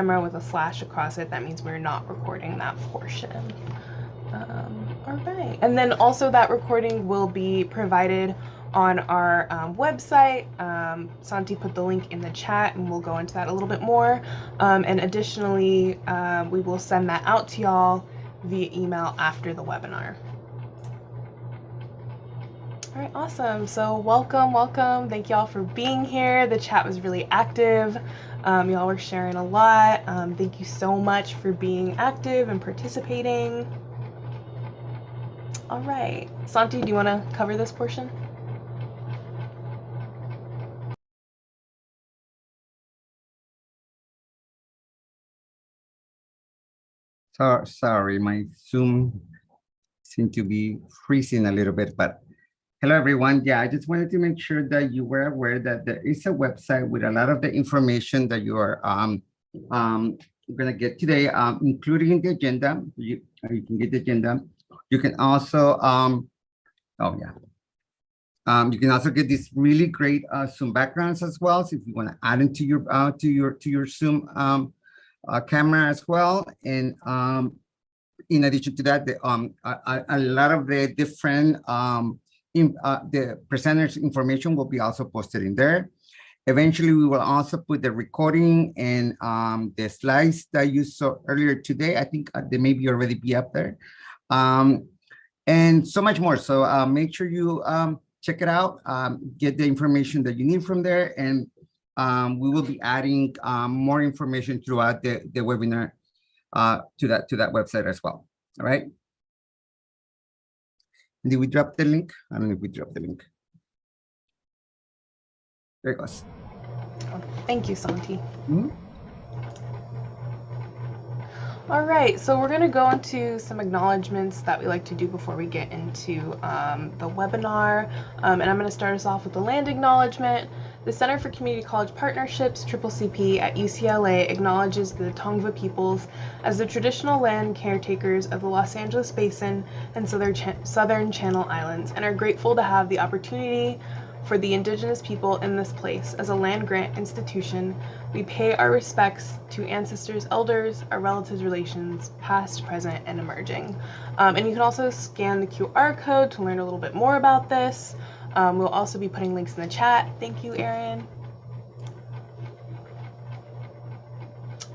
camera with a slash across it, that means we're not recording that portion. All right, and then also that recording will be provided on our website. Santi put the link in the chat, and we'll go into that a little bit more. And additionally, we will send that out to y'all via email after the webinar. All right, awesome. So welcome. Thank y'all for being here. The chat was really active. Y'all were sharing a lot. Thank you so much for being active and participating. All right, Santi, do you want to cover this portion? Sorry, my Zoom seemed to be freezing a little bit, but hello everyone. Yeah, I just wanted to make sure that you were aware that there is a website with a lot of the information that you are gonna get today, including the agenda. You can get the agenda. You can also you can also get these really great Zoom backgrounds as well. So if you want to add into your Zoom camera as well, and in addition to that, a lot of the different the presenters' information will be also posted in there. Eventually, we will also put the recording and the slides that you saw earlier today. I think they may be already be up there, and so much more. So make sure you check it out, get the information that you need from there, and we will be adding more information throughout the webinar to that website as well. All right. Did we drop the link? I don't know if we dropped the link. There it goes. Thank you, Santi. All right, so we're going to go into some acknowledgements that we like to do before we get into the webinar. And I'm going to start us off with the land acknowledgement. The Center for Community College Partnerships, CCCP, at UCLA acknowledges the Tongva peoples as the traditional land caretakers of the Los Angeles Basin and Southern Channel Islands, and are grateful to have the opportunity for the indigenous people in this place. As a land-grant institution, we pay our respects to ancestors, elders, our relatives, relations, past, present, and emerging. And you can also scan the QR code to learn a little bit more about this. We'll also be putting links in the chat. Thank you, Erin.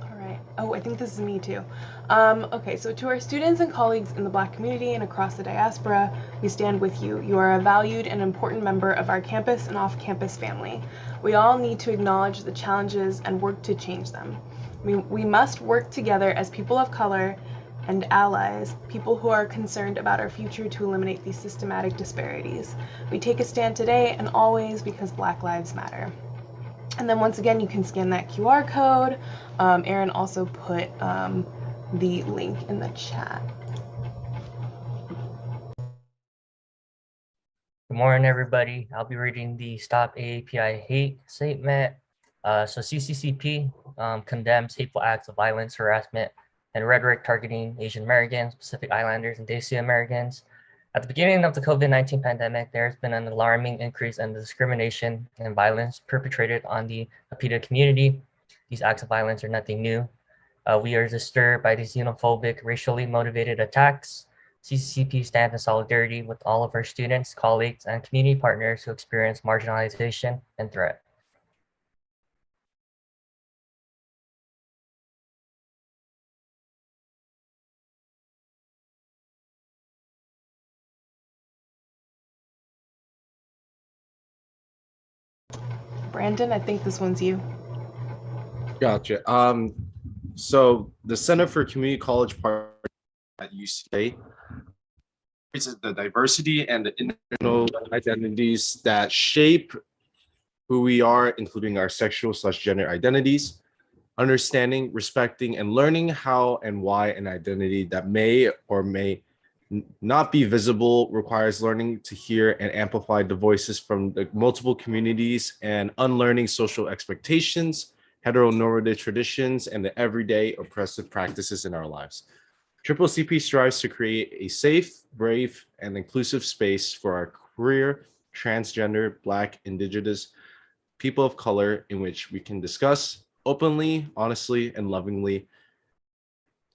All right. Oh, I think this is me too. Okay, so to our students and colleagues in the Black community and across the diaspora, we stand with you. You are a valued and important member of our campus and off-campus family. We all need to acknowledge the challenges and work to change them. We must work together as people of color and allies, people who are concerned about our future, to eliminate these systematic disparities. We take a stand today and always because Black lives matter. And then once again, you can scan that QR code. Erin also put the link in the chat. Good morning, everybody. I'll be reading the Stop AAPI Hate statement. So CCCP condemns hateful acts of violence, harassment, and rhetoric targeting Asian Americans, Pacific Islanders, and Desi Americans. At the beginning of the COVID-19 pandemic, there has been an alarming increase in the discrimination and violence perpetrated on the APITA community. These acts of violence are nothing new. We are disturbed by these xenophobic, racially motivated attacks. CCCP stands in solidarity with all of our students, colleagues, and community partners who experience marginalization and threat. Brandon, I think this one's you. Gotcha. So the Center for Community College Partnerships at UCLA is the diversity and the internal identities that shape who we are, including our sexual/gender identities, understanding, respecting, and learning how and why an identity that may or may not be visible requires learning to hear and amplify the voices from the multiple communities and unlearning social expectations, heteronormative traditions, and the everyday oppressive practices in our lives. CCCP strives to create a safe, brave, and inclusive space for our queer, transgender, Black, Indigenous, people of color in which we can discuss, openly, honestly, and lovingly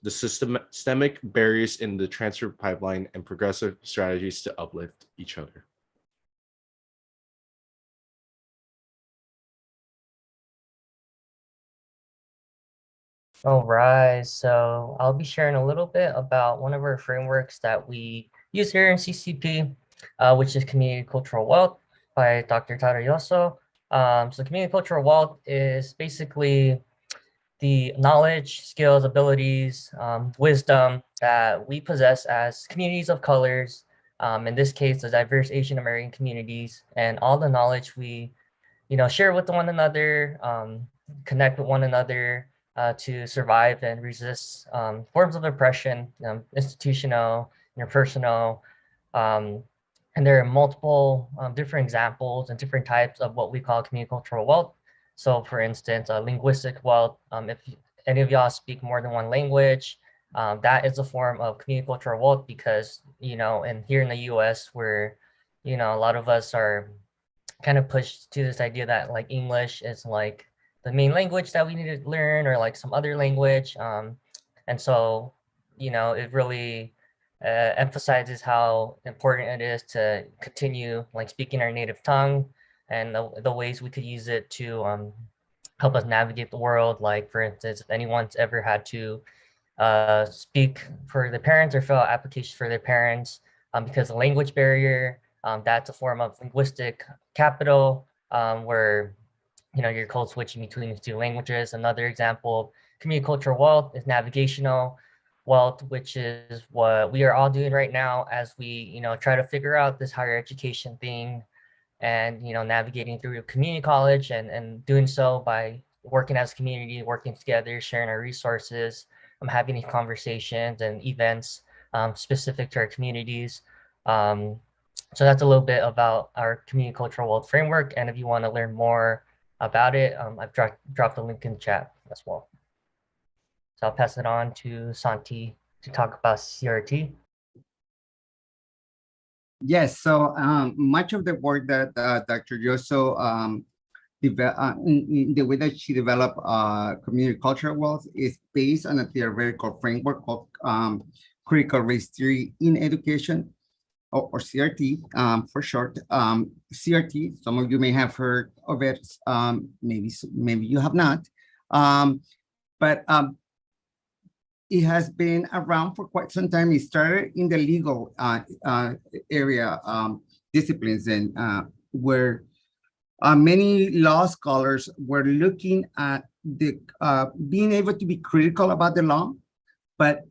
the systemic barriers in the transfer pipeline and progressive strategies to uplift each other. All right, so I'll be sharing a little bit about one of our frameworks that we use here in CCP, which is Community Cultural Wealth by Dr. Tadayoso. So Community Cultural Wealth is basically the knowledge, skills, abilities, wisdom that we possess as communities of colors, in this case, the diverse Asian American communities, and all the knowledge we share with one another, connect with one another to survive and resist forms of oppression, institutional, interpersonal. Um, and there are multiple different examples and different types of what we call community cultural wealth. So for instance, linguistic wealth, if any of y'all speak more than one language, that is a form of community cultural wealth because, and here in the US, where, a lot of us are kind of pushed to this idea that like English is like the main language that we need to learn or like some other language. And so, it really emphasizes how important it is to continue like speaking our native tongue and the ways we could use it to help us navigate the world. Like for instance, if anyone's ever had to speak for their parents or fill out applications for their parents because the language barrier, that's a form of linguistic capital where you're code switching between these two languages. Another example of community cultural wealth is navigational wealth, which is what we are all doing right now as we try to figure out this higher education thing and navigating through community college and doing so by working as a community, working together, sharing our resources, having these conversations and events specific to our communities. So that's a little bit about our community cultural wealth framework. And if you want to learn more about it, I've dropped the link in the chat as well. So I'll pass it on to Santi to talk about CRT. Yes, so much of the work that Dr. Yoso in the way that she developed community cultural wealth is based on a theoretical framework of critical race theory in education, or CRT for short. CRT, some of you may have heard of it, maybe you have not, but it has been around for quite some time. It started in the legal area disciplines, and where many law scholars were looking at the being able to be critical about the law, but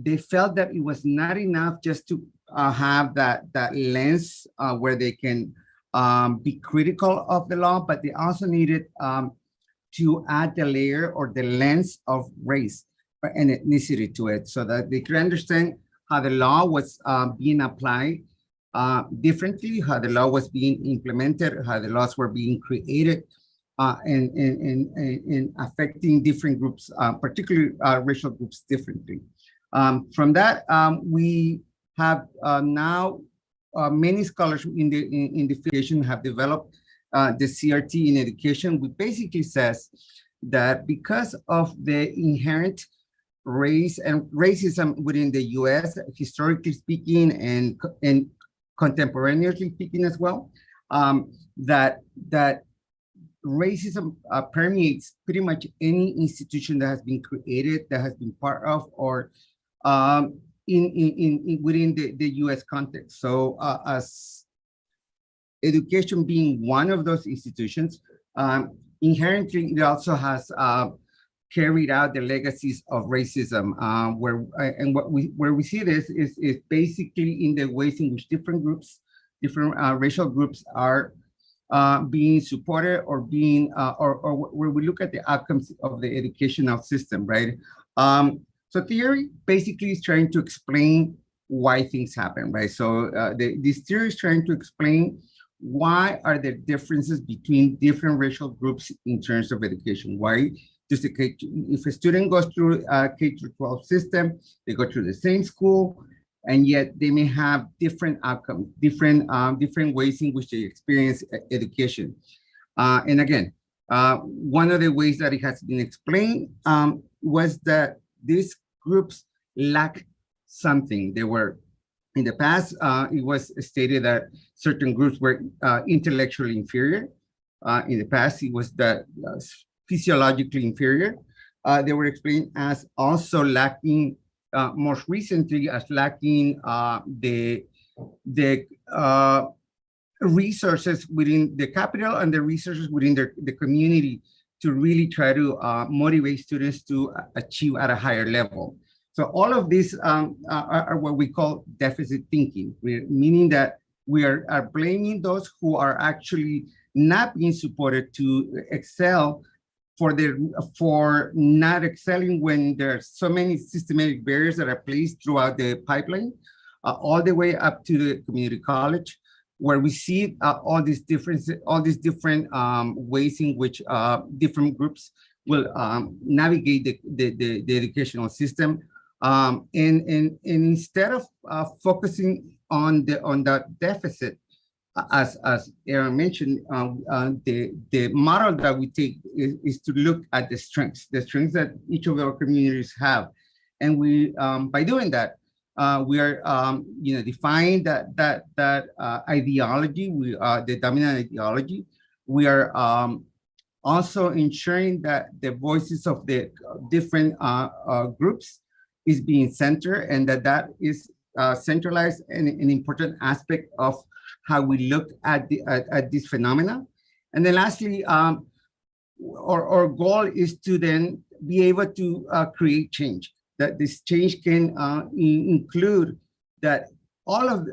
they felt that it was not enough just to have that lens where they can be critical of the law, but they also needed to add the layer or the lens of race and ethnicity to it, so that they could understand how the law was being applied differently, how the law was being implemented, how the laws were being created, and affecting different groups, particularly racial groups, differently. From that, we have now many scholars in the field have developed the CRT in education, which basically says that because of the inherent race and racism within the U.S., historically speaking and contemporaneously speaking as well, that racism permeates pretty much any institution that has been created, that has been part of, or within the U.S. context. So as education being one of those institutions, inherently it also has carried out the legacies of racism, where we see this is basically in the ways in which different groups, different racial groups are being supported or being, or where we look at the outcomes of the educational system, right? So theory basically is trying to explain why things happen, right? So this theory is trying to explain why are there differences between different racial groups in terms of education. Why just if a student goes through a K-12 system, they go through the same school, and yet they may have different outcomes, different ways in which they experience education. And again, One of the ways that it has been explained was that these groups lack something. They were, in the past, it was stated that certain groups were intellectually inferior. In the past, it was that physiologically inferior. They were explained as also lacking, most recently, as lacking the resources within the capital and the resources within the community to really try to motivate students to achieve at a higher level. So all of these are what we call deficit thinking, meaning that we are blaming those who are actually not being supported to excel for not excelling when there are so many systematic barriers that are placed throughout the pipeline, all the way up to the community college, where we see all these different ways in which different groups will navigate the educational system. And instead of focusing on that deficit, as Aaron mentioned, the model that we take is to look at the strengths that each of our communities have, and we by doing that, we are define that ideology, the dominant ideology. We are also ensuring that the voices of the different groups is being centered, and that is centralized and an important aspect of how we look at this phenomena. And then lastly, our goal is to then be able to create change. That this change can include that all of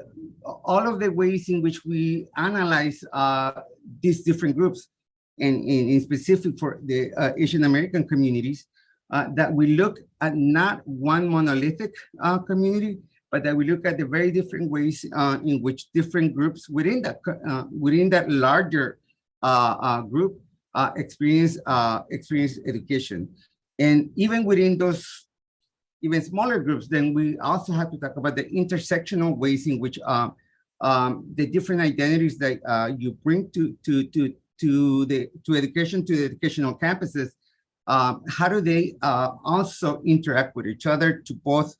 the ways in which we analyze these different groups, and in specific for the Asian American communities, that we look at not one monolithic community, but that we look at the very different ways in which different groups within that larger group experience education. And even within those even smaller groups, then we also have to talk about the intersectional ways in which the different identities that you bring to education, to the educational campuses, how do they also interact with each other to both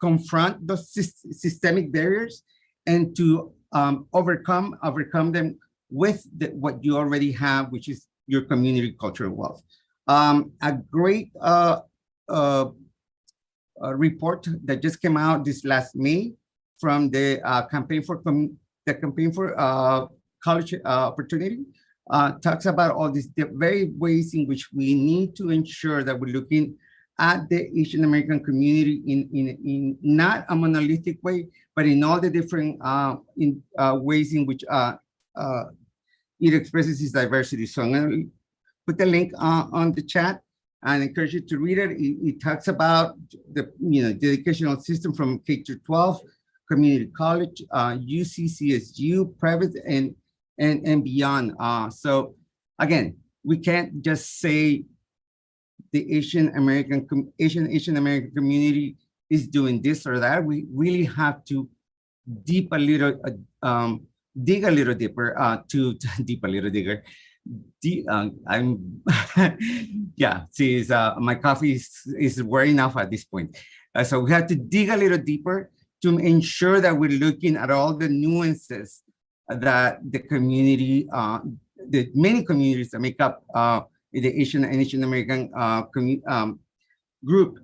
confront those systemic barriers and to overcome them with what you already have, which is your community cultural wealth. A great report that just came out this last May from the campaign for college opportunity talks about all these very ways in which we need to ensure that we're looking at the Asian American community in not a monolithic way, but in all the different ways in which it expresses its diversity. So I'm going to put the link on the chat and encourage you to read it. It talks about the educational system from K through 12, community college, UCCSU, private, and beyond. So again, we can't just say the Asian American community is doing this or that. We really have to dig a little deeper to deep a little digger. I'm yeah. See, my coffee is wearing off at this point, so we have to dig a little deeper to ensure that we're looking at all the nuances that the community, the many communities that make up the Asian and Asian American group,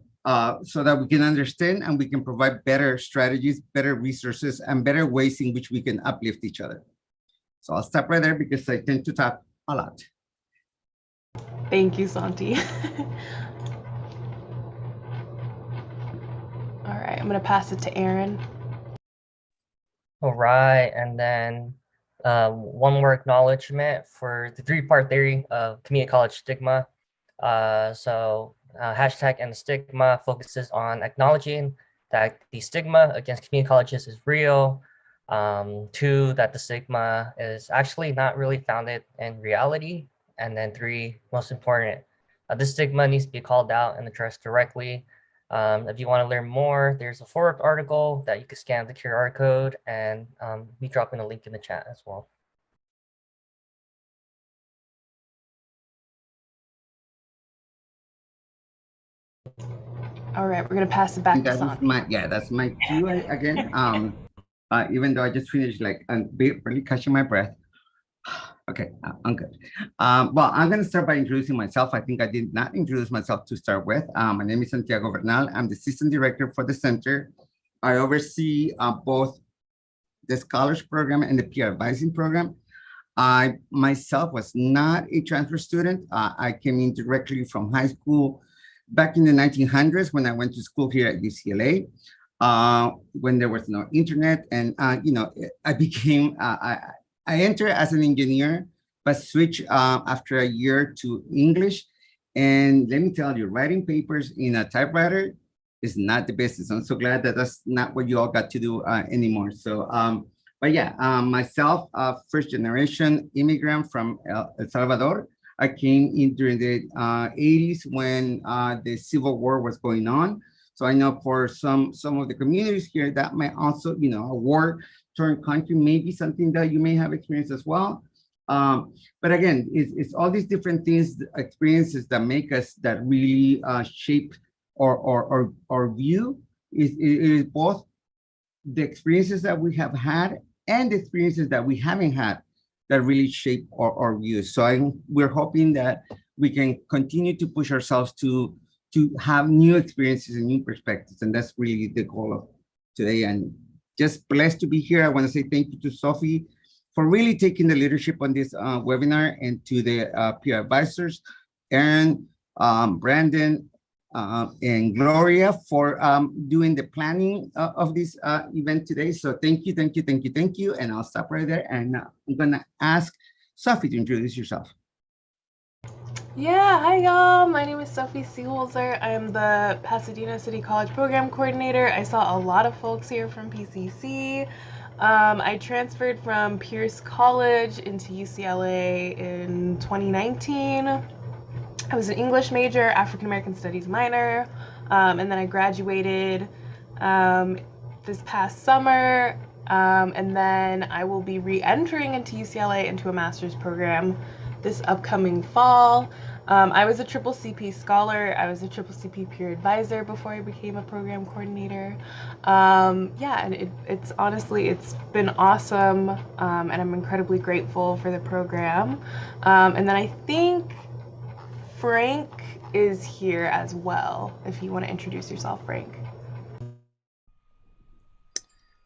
so that we can understand and we can provide better strategies, better resources, and better ways in which we can uplift each other. So I'll stop right there because I tend to talk a lot. Thank you, Santi. All right, I'm gonna pass it to Aaron. All right, and then one more acknowledgement for the three-part theory of community college stigma. Hashtag End Stigma focuses on acknowledging that the stigma against community colleges is real. Two, that the stigma is actually not really founded in reality. And then three, most important, this stigma needs to be called out and addressed directly. If you want to learn more, there's a forward article that you can scan the QR code, and be dropping a link in the chat as well. All right, we're gonna pass it back to That is Santi. that's my cue again. Even though I just finished like barely catching my breath. Okay, I'm good. Well, I'm going to start by introducing myself. I think I did not introduce myself to start with. My name is Santiago Bernal. I'm the assistant director for the center. I oversee both the scholars program and the peer advising program. I myself was not a transfer student. I came in directly from high school back in the 1900s when I went to school here at UCLA. When there was no internet, and I became I entered as an engineer, but switched after a year to English. And let me tell you, writing papers in a typewriter is not the business. I'm so glad that that's not what you all got to do anymore. So, but yeah, myself, first generation immigrant from El Salvador. I came in during the 80s when the Civil War was going on. So I know for some of the communities here that might also, a war-torn country may be something that you may have experienced as well. But again, it's all these different things, experiences that make us, that really shape our view. It is both the experiences that we have had and the experiences that we haven't had that really shape our views. So we're hoping that we can continue to push ourselves to have new experiences and new perspectives. And that's really the goal of today. And just blessed to be here. I want to say thank you to Sophie for really taking the leadership on this webinar, and to the peer advisors, Aaron, Brandon, and Gloria for doing the planning of this event today. So thank you, thank you, thank you, thank you. And I'll stop right there. And I'm gonna ask Sophie to introduce yourself. Yeah, hi y'all. My name is Sophie Seeholzer. I am the Pasadena City College Program Coordinator. I saw a lot of folks here from PCC. I transferred from Pierce College into UCLA in 2019. I was an English major, African American Studies minor, and then I graduated this past summer, and then I will be re-entering into UCLA into a master's program this upcoming fall. I was a triple CP scholar. I was a triple CP peer advisor before I became a program coordinator. Yeah, and it's honestly, it's been awesome, and I'm incredibly grateful for the program. And then I think Frank is here as well, if you want to introduce yourself, Frank.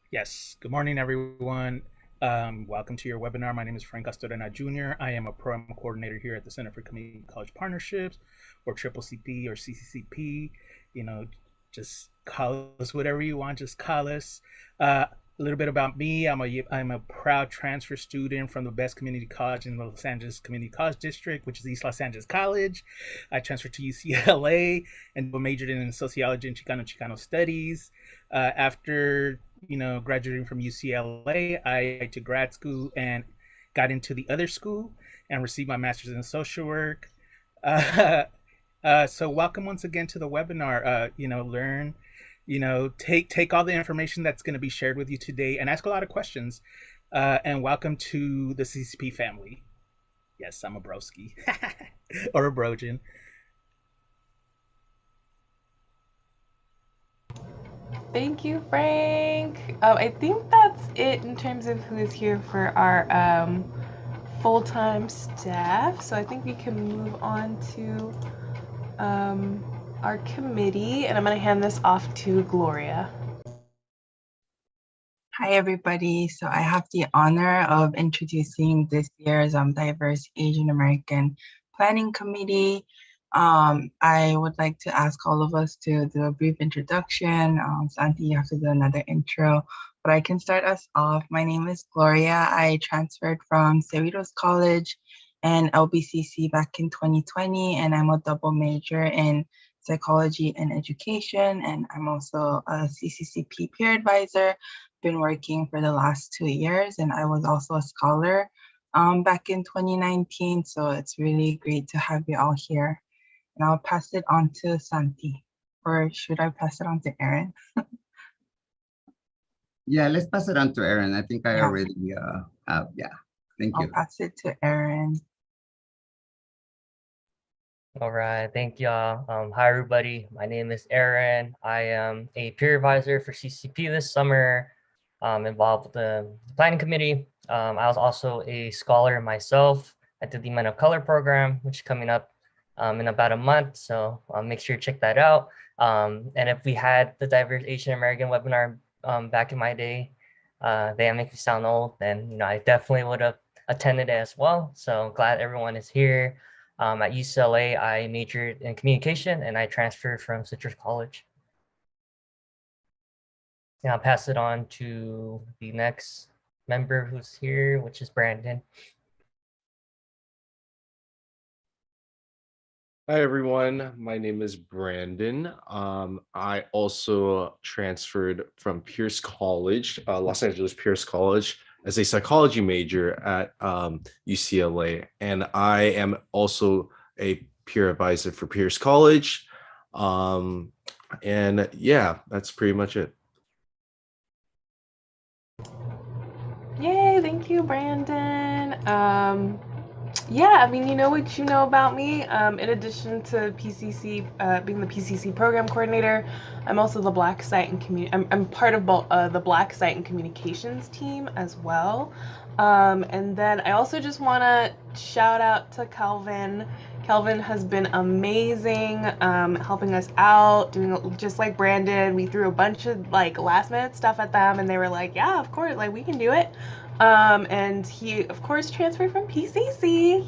Yes, good morning, everyone. Welcome to your webinar. My name is Frank Astorena Jr. I am a program coordinator here at the Center for Community College Partnerships, or Triple CP or CCCP. Just call us whatever you want, just call us. A little bit about me. I'm a proud transfer student from the best community college in the Los Angeles Community College District, which is East Los Angeles College. I transferred to UCLA and majored in sociology and Chicano studies. After graduating from UCLA, I went to grad school and got into the other school and received my master's in social work. So welcome once again to the webinar. Learn, take all the information that's going to be shared with you today and ask a lot of questions. And welcome to the CCP family. Yes, I'm a broski or a brojan. Thank you, Frank. I think that's it in terms of who is here for our full-time staff. So I think we can move on to our committee, and I'm going to hand this off to Gloria. Hi, everybody. So I have the honor of introducing this year's Diverse Asian American Planning Committee. I would like to ask all of us to do a brief introduction. Santi, you have to do another intro, but I can start us off. My name is Gloria. I transferred from Cerritos College and LBCC back in 2020, and I'm a double major in psychology and education, and I'm also a CCCP peer advisor. Been working for the last 2 years, and I was also a scholar back in 2019, so it's really great to have you all here. And I'll pass it on to Santi, or should I pass it on to Aaron? Yeah, let's pass it on to Aaron. I think I already, thank you. I'll pass it to Aaron. All right, thank y'all. Hi everybody. My name is Aaron. I am a peer advisor for CCP this summer. Involved with the planning committee. I was also a scholar myself at the Men of Color program, which is coming up in about a month. So make sure you check that out. And if we had the Diverse Asian American webinar back in my day, they make me sound old, then I definitely would have attended it as well. So glad everyone is here. At UCLA, I majored in communication and I transferred from Citrus College. And I'll pass it on to the next member who's here, which is Brandon. Hi, everyone. My name is Brandon. I also transferred from Pierce College, Los Angeles Pierce College, as a psychology major at UCLA. And I am also a peer advisor for Pierce College. And yeah, that's pretty much it. Yay, thank you, Brandon. Yeah, I mean, you know what you know about me. In addition to PCC, being the PCC program coordinator, I'm also the Black Site and I'm part of the Black Site and Communications team as well. And then I also just want to shout out to Kelvin. Kelvin has been amazing, helping us out, doing just like Brandon. We threw a bunch of like last minute stuff at them, and they were like, "Yeah, of course, like we can do it." And he, of course, transferred from PCC,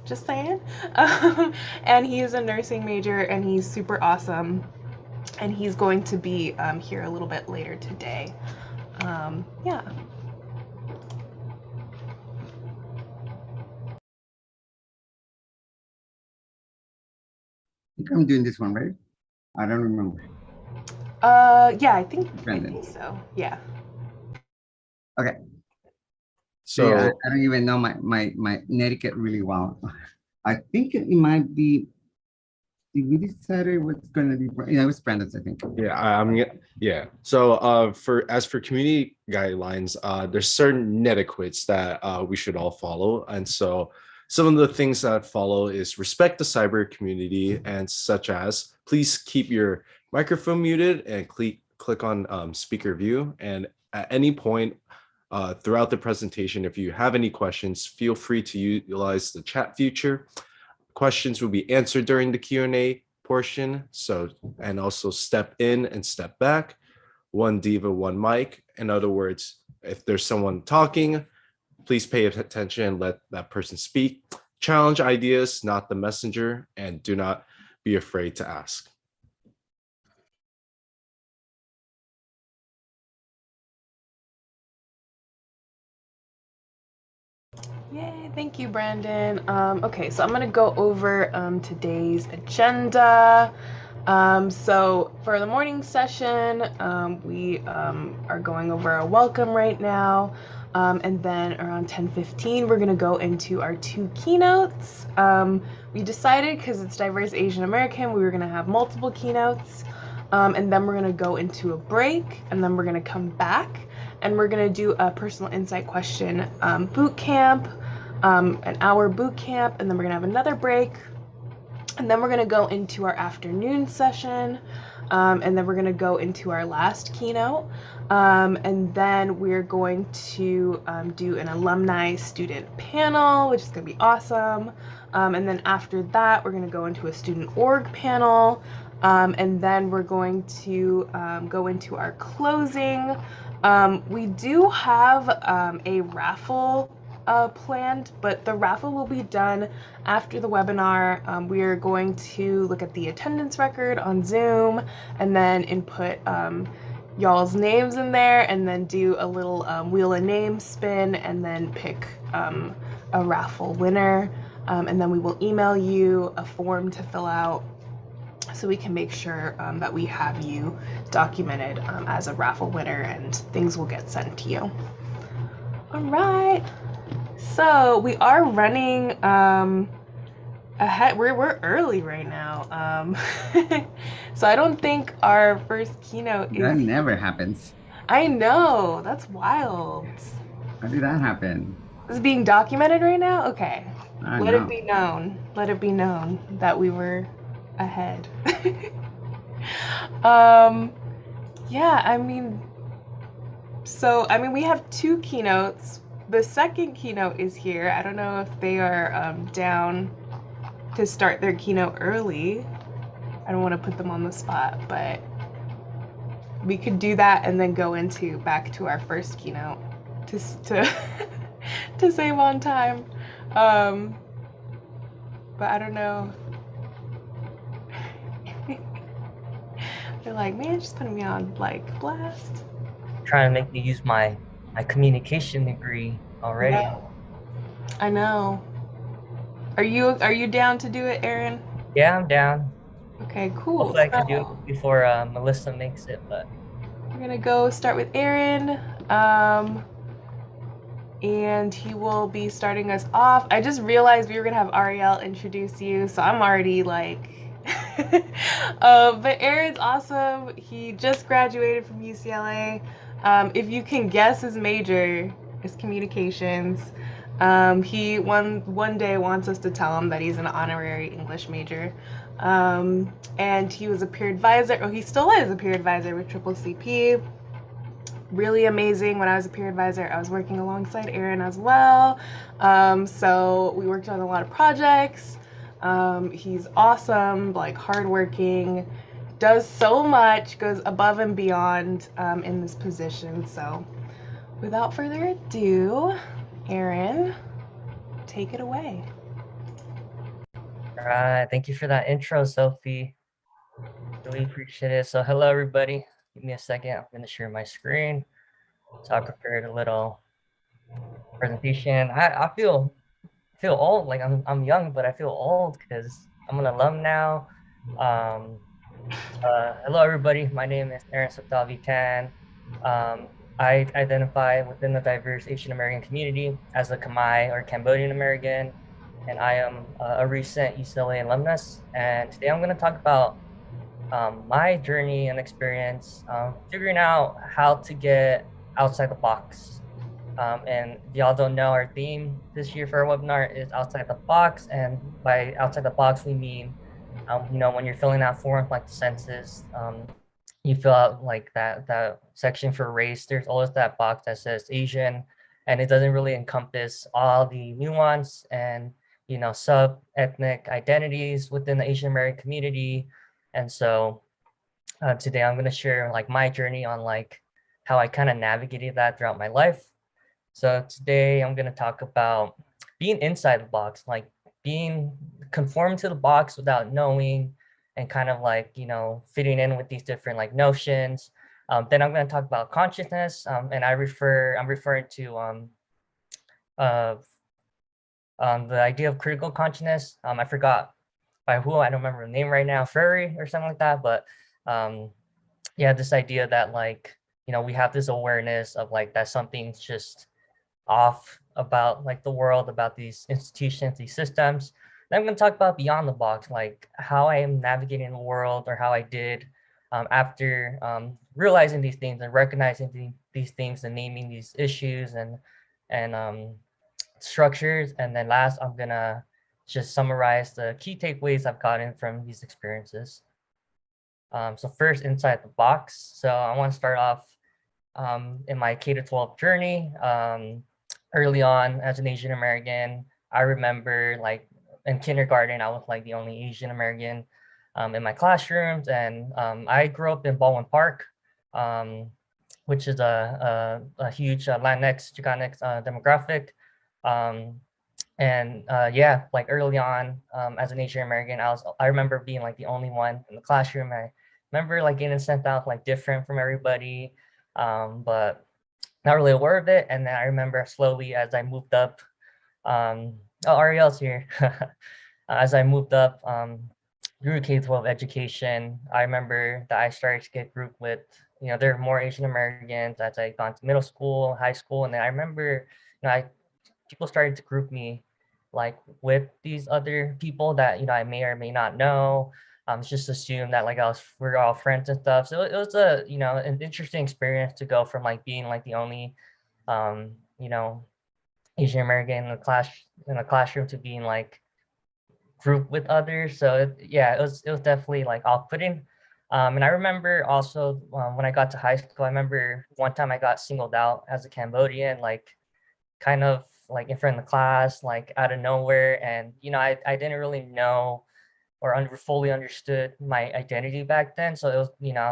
just saying. And he is a nursing major, and he's super awesome. And he's going to be here a little bit later today. Yeah. I think I'm doing this one, right? I don't remember. Yeah, I think so. Yeah. Okay. So yeah, I don't even know my etiquette really well. I think it might be. Did we decide what's going to be? Yeah, it was Brandon's, I think. Yeah. So for community guidelines, there's certain etiquettes that we should all follow, and so some of the things that follow is respect the cyber community, and such as please keep your microphone muted and click on speaker view, and at any point throughout the presentation, if you have any questions, feel free to utilize the chat feature. Questions will be answered during the Q&A portion. So, and also step in and step back. One diva, one mic. In other words, if there's someone talking, please pay attention and let that person speak. Challenge ideas, not the messenger, and do not be afraid to ask. Yay, thank you, Brandon. Okay, so I'm going to go over today's agenda. So for the morning session, we are going over a welcome right now. And then around 10:15, we're going to go into our 2 keynotes. We decided, because it's Diverse Asian American, we were going to have multiple keynotes. And then we're going to go into a break, and then we're going to come back, and we're going to do a personal insight question boot camp, an hour boot camp, and then we're going to have another break. And then we're going to go into our afternoon session, and then we're going to go into our last keynote. And then we're going to do an alumni student panel, which is going to be awesome. And then after that, we're going to go into a student org panel. And then we're going to go into our closing. We do have a raffle planned, but the raffle will be done after the webinar. We are going to look at the attendance record on Zoom and then input y'all's names in there, and then do a little wheel of names spin, and then pick a raffle winner. And then we will email you a form to fill out, so we can make sure that we have you documented as a raffle winner, and things will get sent to you. All right. So we are running ahead. We're early right now. So I don't think our first keynote is... That never happens. I know. That's wild. How did that happen? This is being documented right now? Okay. I Let it know. be known. Let it be known that we were ahead. Yeah, I mean, we have two keynotes. The second keynote is here. I don't know if they are down to start their keynote early. I don't want to put them on the spot, but we could do that and then go into back to our first keynote to to save on time. But I don't know. They're like, man, just putting me on like blast. Trying to make me use my communication degree already. Yeah, I know. Are you down to do it, Aaron? Yeah, I'm down. Okay, cool. Hopefully I can do it before Melissa makes it, but We're gonna go start with Aaron, and he will be starting us off. I just realized we were gonna have Ariel introduce you, so I'm already like, but Aaron's awesome. He just graduated from UCLA. If you can guess his major, is communications. He one day wants us to tell him that he's an honorary English major. And he was a peer advisor, or he still is a peer advisor with CCCP. Really amazing. When I was a peer advisor, I was working alongside Aaron as well. So we worked on a lot of projects. He's awesome, like hardworking, does so much, goes above and beyond in this position. So without further ado, Aaron, take it away. all right. Thank you for that intro, Sophie. Really appreciate it. So hello, everybody. Give me a second. I'm going to share my screen. So I prepared a little presentation. I feel old, like I'm young, but I feel old because I'm an alum now. Hello, everybody. My name is Aaron Satavi Tan. I identify within the diverse Asian American community as a Khmer or Cambodian American, and I am a recent UCLA alumnus. And today I'm going to talk about my journey and experience figuring out how to get outside the box. And if y'all don't know, our theme this year for our webinar is outside the box. And by outside the box, we mean, when you're filling out forms like the census, you fill out like that section for race. There's always that box that says Asian, and it doesn't really encompass all the nuance and sub-ethnic identities within the Asian American community. And so today I'm going to share like my journey on like how I kind of navigated that throughout my life. So today I'm going to talk about being inside the box, like being conformed to the box without knowing, and kind of like, fitting in with these different like notions. Then I'm going to talk about consciousness, and I'm referring to the idea of critical consciousness. I forgot by who, I don't remember the name right now, Furry or something like that. But yeah, this idea that like, we have this awareness of like that something's just off about like the world, about these institutions, these systems. Then I'm going to talk about beyond the box, like how I am navigating the world, or how I did after realizing these things and recognizing these things and naming these issues and structures. And then last, I'm going to just summarize the key takeaways I've gotten from these experiences. So first, inside the box. So I want to start off in my K-12 journey. Early on, as an Asian American, I remember like in kindergarten, I was like the only Asian American in my classrooms. And I grew up in Baldwin Park, which is a huge Latinx, Chicanx demographic. Yeah, like early on, as an Asian American, I remember being like the only one in the classroom. I remember like getting sent out like different from everybody, but not really aware of it. And then I remember slowly as I moved up, Ariel's here. As I moved up through K-12 education, I remember that I started to get grouped with, there are more Asian Americans as I gone to middle school, high school. And then I remember, people started to group me like with these other people that, I may or may not know. It's just assumed that like we're all friends and stuff. So it was an interesting experience to go from like being like the only, Asian American in a classroom to being like group with others. So yeah, it was definitely like off-putting. And I remember also when I got to high school, I remember one time I got singled out as a Cambodian, like kind of like in front of the class, like out of nowhere. And I didn't really know or fully understood my identity back then. So it was,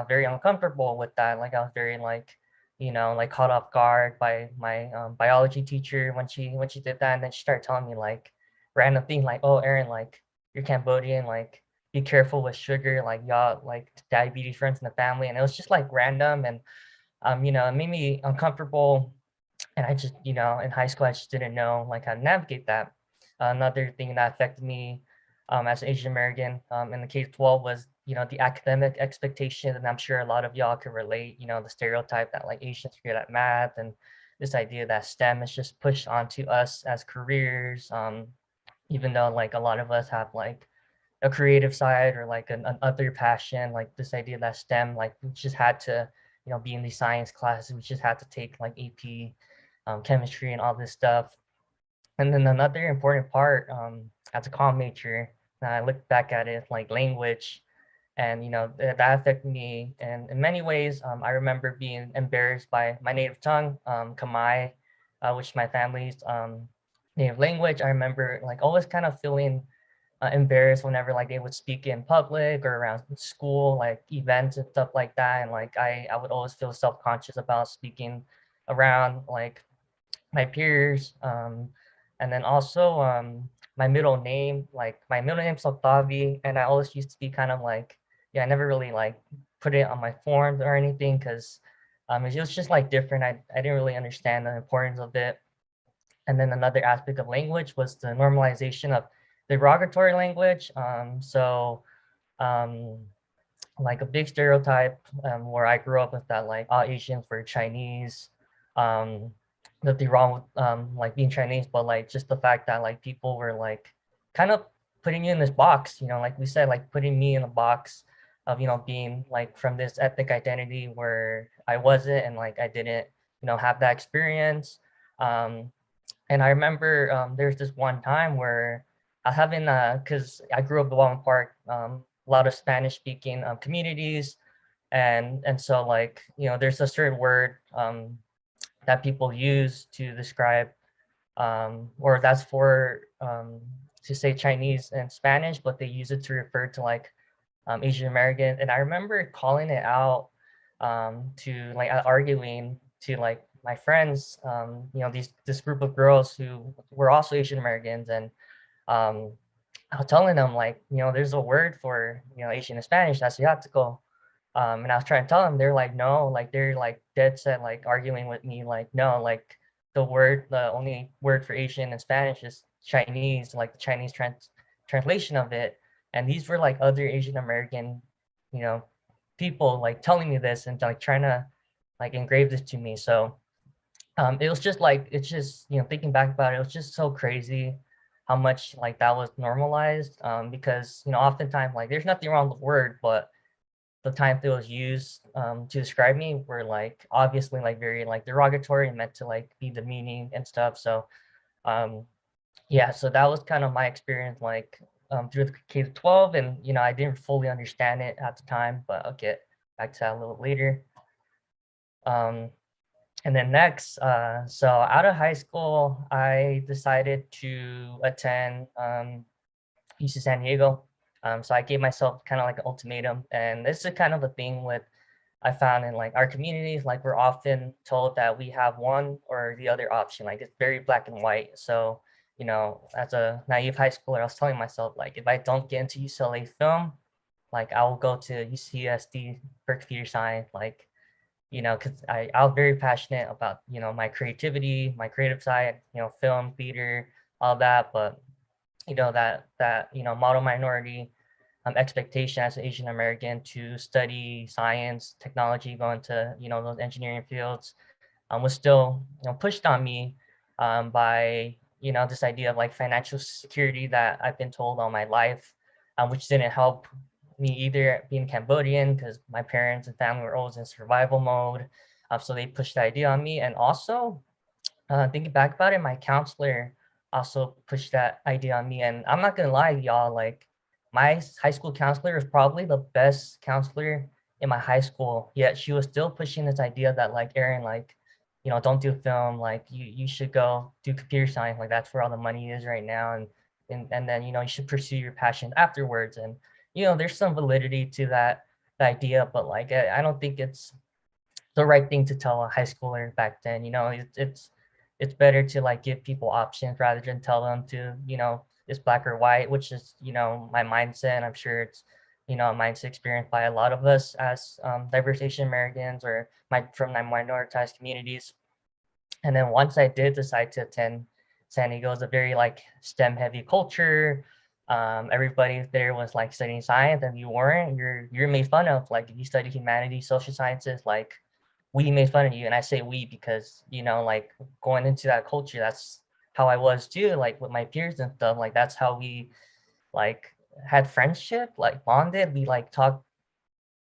very uncomfortable with that. Like I was very like, like caught off guard by my biology teacher when she did that, and then she started telling me like random things like, "Oh, Aaron, like you're Cambodian, like be careful with sugar, like y'all like diabetes runs in the family," and it was just like random, and it made me uncomfortable, and I just, in high school I just didn't know like how to navigate that. Another thing that affected me as an Asian American in the K-12 was, the academic expectation, and I'm sure a lot of y'all can relate. The stereotype that like Asians are good at math, and this idea that STEM is just pushed onto us as careers, even though like a lot of us have like a creative side or like an other passion, like this idea that STEM, like we just had to, be in these science classes, we just had to take like AP, chemistry and all this stuff. And then another important part, as a comm major, and I look back at it like language, and that affected me. And in many ways, I remember being embarrassed by my native tongue, Khmer, which is my family's native language. I remember like always kind of feeling embarrassed whenever like they would speak in public or around school like events and stuff like that, and like I would always feel self-conscious about speaking around like my peers. And then also my middle name, like my middle name's Octavi, and I always used to be kind of like, yeah, I never really like put it on my forms or anything because it was just like different. I didn't really understand the importance of it. And then another aspect of language was the normalization of derogatory language. Um, like a big stereotype where I grew up with that like all Asians were Chinese. Um, Nothing wrong with like being Chinese, but like just the fact that like people were like kind of putting you in this box, like we said, like putting me in a box of being like from this ethnic identity where I wasn't, and like I didn't have that experience. Um, and I remember there's this one time where I having because I grew up in Walnut Park, a lot of Spanish speaking communities, and so like there's a certain word that people use to describe or that's for to say Chinese and Spanish, but they use it to refer to like Asian American. And I remember calling it out to like arguing to like my friends, this group of girls who were also Asian Americans, and um, I was telling them like, there's a word for Asian and Spanish, that's asiático. And I was trying to tell them, they're like, no, like they're like dead set, like arguing with me, like, no, like the only word for Asian and Spanish is Chinese, like the Chinese translation of it. And these were like other Asian American, you know, people like telling me this and like trying to like engrave this to me. So it was just like, it's just, thinking back about it, it was just so crazy how much like that was normalized because, oftentimes like there's nothing wrong with the word, but the time it was used to describe me were like obviously like very like derogatory and meant to like be demeaning and stuff. So um, yeah, so that was kind of my experience like through the K-12, and I didn't fully understand it at the time, but I'll get back to that a little later. Um, and then next, so out of high school, I decided to attend UC San Diego. So I gave myself kind of like an ultimatum, and this is kind of the thing with I found in like our communities, like we're often told that we have one or the other option, like it's very black and white. So, as a naive high schooler, I was telling myself like if I don't get into UCLA film, like I will go to UCSD for computer science, like because I was very passionate about my creativity, my creative side, film, theater, all that, but that model minority expectation as an Asian American to study science, technology, go into those engineering fields was still pushed on me by this idea of like financial security that I've been told all my life, which didn't help me either being Cambodian because my parents and family were always in survival mode. So they pushed the idea on me, and also thinking back about it, my counselor also pushed that idea on me. And I'm not gonna lie, y'all, like my high school counselor is probably the best counselor in my high school. Yet she was still pushing this idea that like, Aaron, like, don't do film, like you should go do computer science, like that's where all the money is right now. And then, you should pursue your passion afterwards. And, there's some validity to that idea, but like I don't think it's the right thing to tell a high schooler back then. It's better to like give people options rather than tell them to, it's black or white, which is, my mindset. And I'm sure it's, a mindset experienced by a lot of us as diverse Asian Americans or from my minoritized communities. And then once I did decide to attend San Diego, it's a very like STEM heavy culture. Everybody there was like studying science, and you weren't, you're made fun of. Like if you study humanities, social sciences, like we made fun of you. And I say we because, like going into that culture, that's how I was too, like with my peers and stuff. Like that's how we like had friendship, like bonded. We like talk,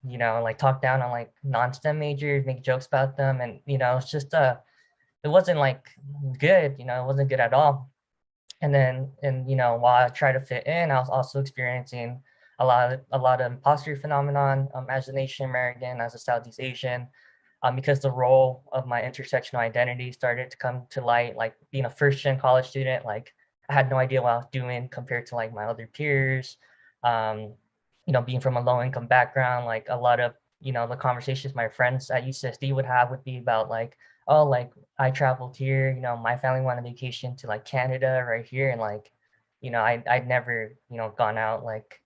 like talk down on like non-STEM majors, make jokes about them. And, it's just it wasn't like good, it wasn't good at all. And then, while I tried to fit in, I was also experiencing a lot of imposter phenomenon as an Asian American, as a Southeast Asian, because the role of my intersectional identity started to come to light, like being a first-gen college student, like I had no idea what I was doing compared to like my other peers. Um, being from a low-income background, like a lot of, the conversations my friends at UCSD would be about like, oh, like I traveled here, my family went on vacation to like Canada right here. And like, I'd never, gone out like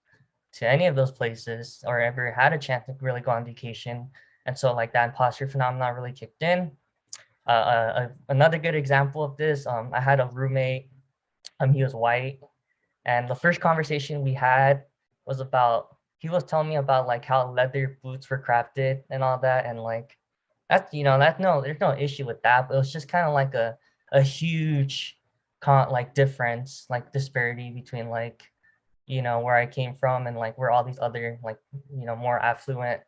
to any of those places or ever had a chance to really go on vacation. And so like that imposter phenomenon really kicked in. Another good example of this, I had a roommate, he was white. And the first conversation we had was about, he was telling me about like how leather boots were crafted and all that. And like, there's no issue with that, but it was just kind of like a huge like difference, like disparity between like, where I came from and like where all these other like, more affluent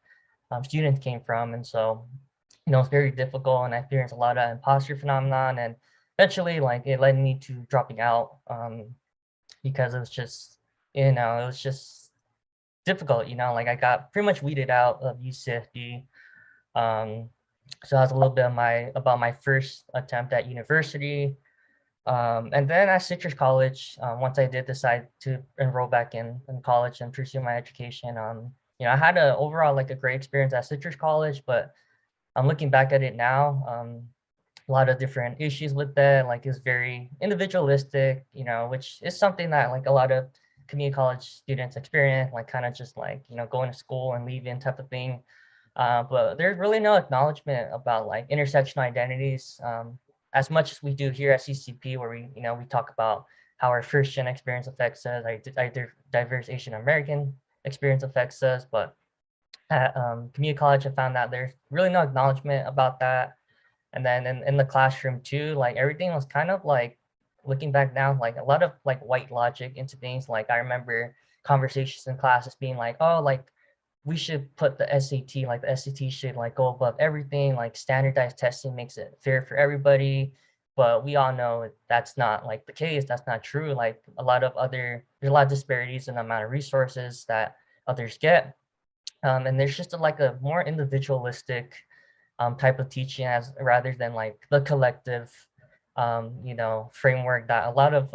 students came from. And so, it's very difficult, and I experienced a lot of imposter phenomenon, and eventually like it led me to dropping out because it was just, it was just difficult, like I got pretty much weeded out of UCSD. Um, so that's a little bit of about my first attempt at university. And then at Citrus College, once I did decide to enroll back in college and pursue my education, I had a overall like a great experience at Citrus College, but I'm looking back at it now, a lot of different issues with that. Like it's very individualistic, which is something that like a lot of community college students experience, like kind of just like, going to school and leaving type of thing. But there's really no acknowledgement about like intersectional identities, as much as we do here at CCP, where we talk about how our first gen experience affects us, our diverse Asian American experience affects us. But at community college, I found that there's really no acknowledgement about that. And then in the classroom too, like everything was kind of like, looking back now, like a lot of like white logic into things. Like I remember conversations in classes being like, oh, like we should put the SAT, like the SAT should like go above everything, like standardized testing makes it fair for everybody. But we all know that's not like the case. That's not true. Like there's a lot of disparities in the amount of resources that others get. And there's just like a more individualistic type of teaching as rather than like the collective, framework that a lot of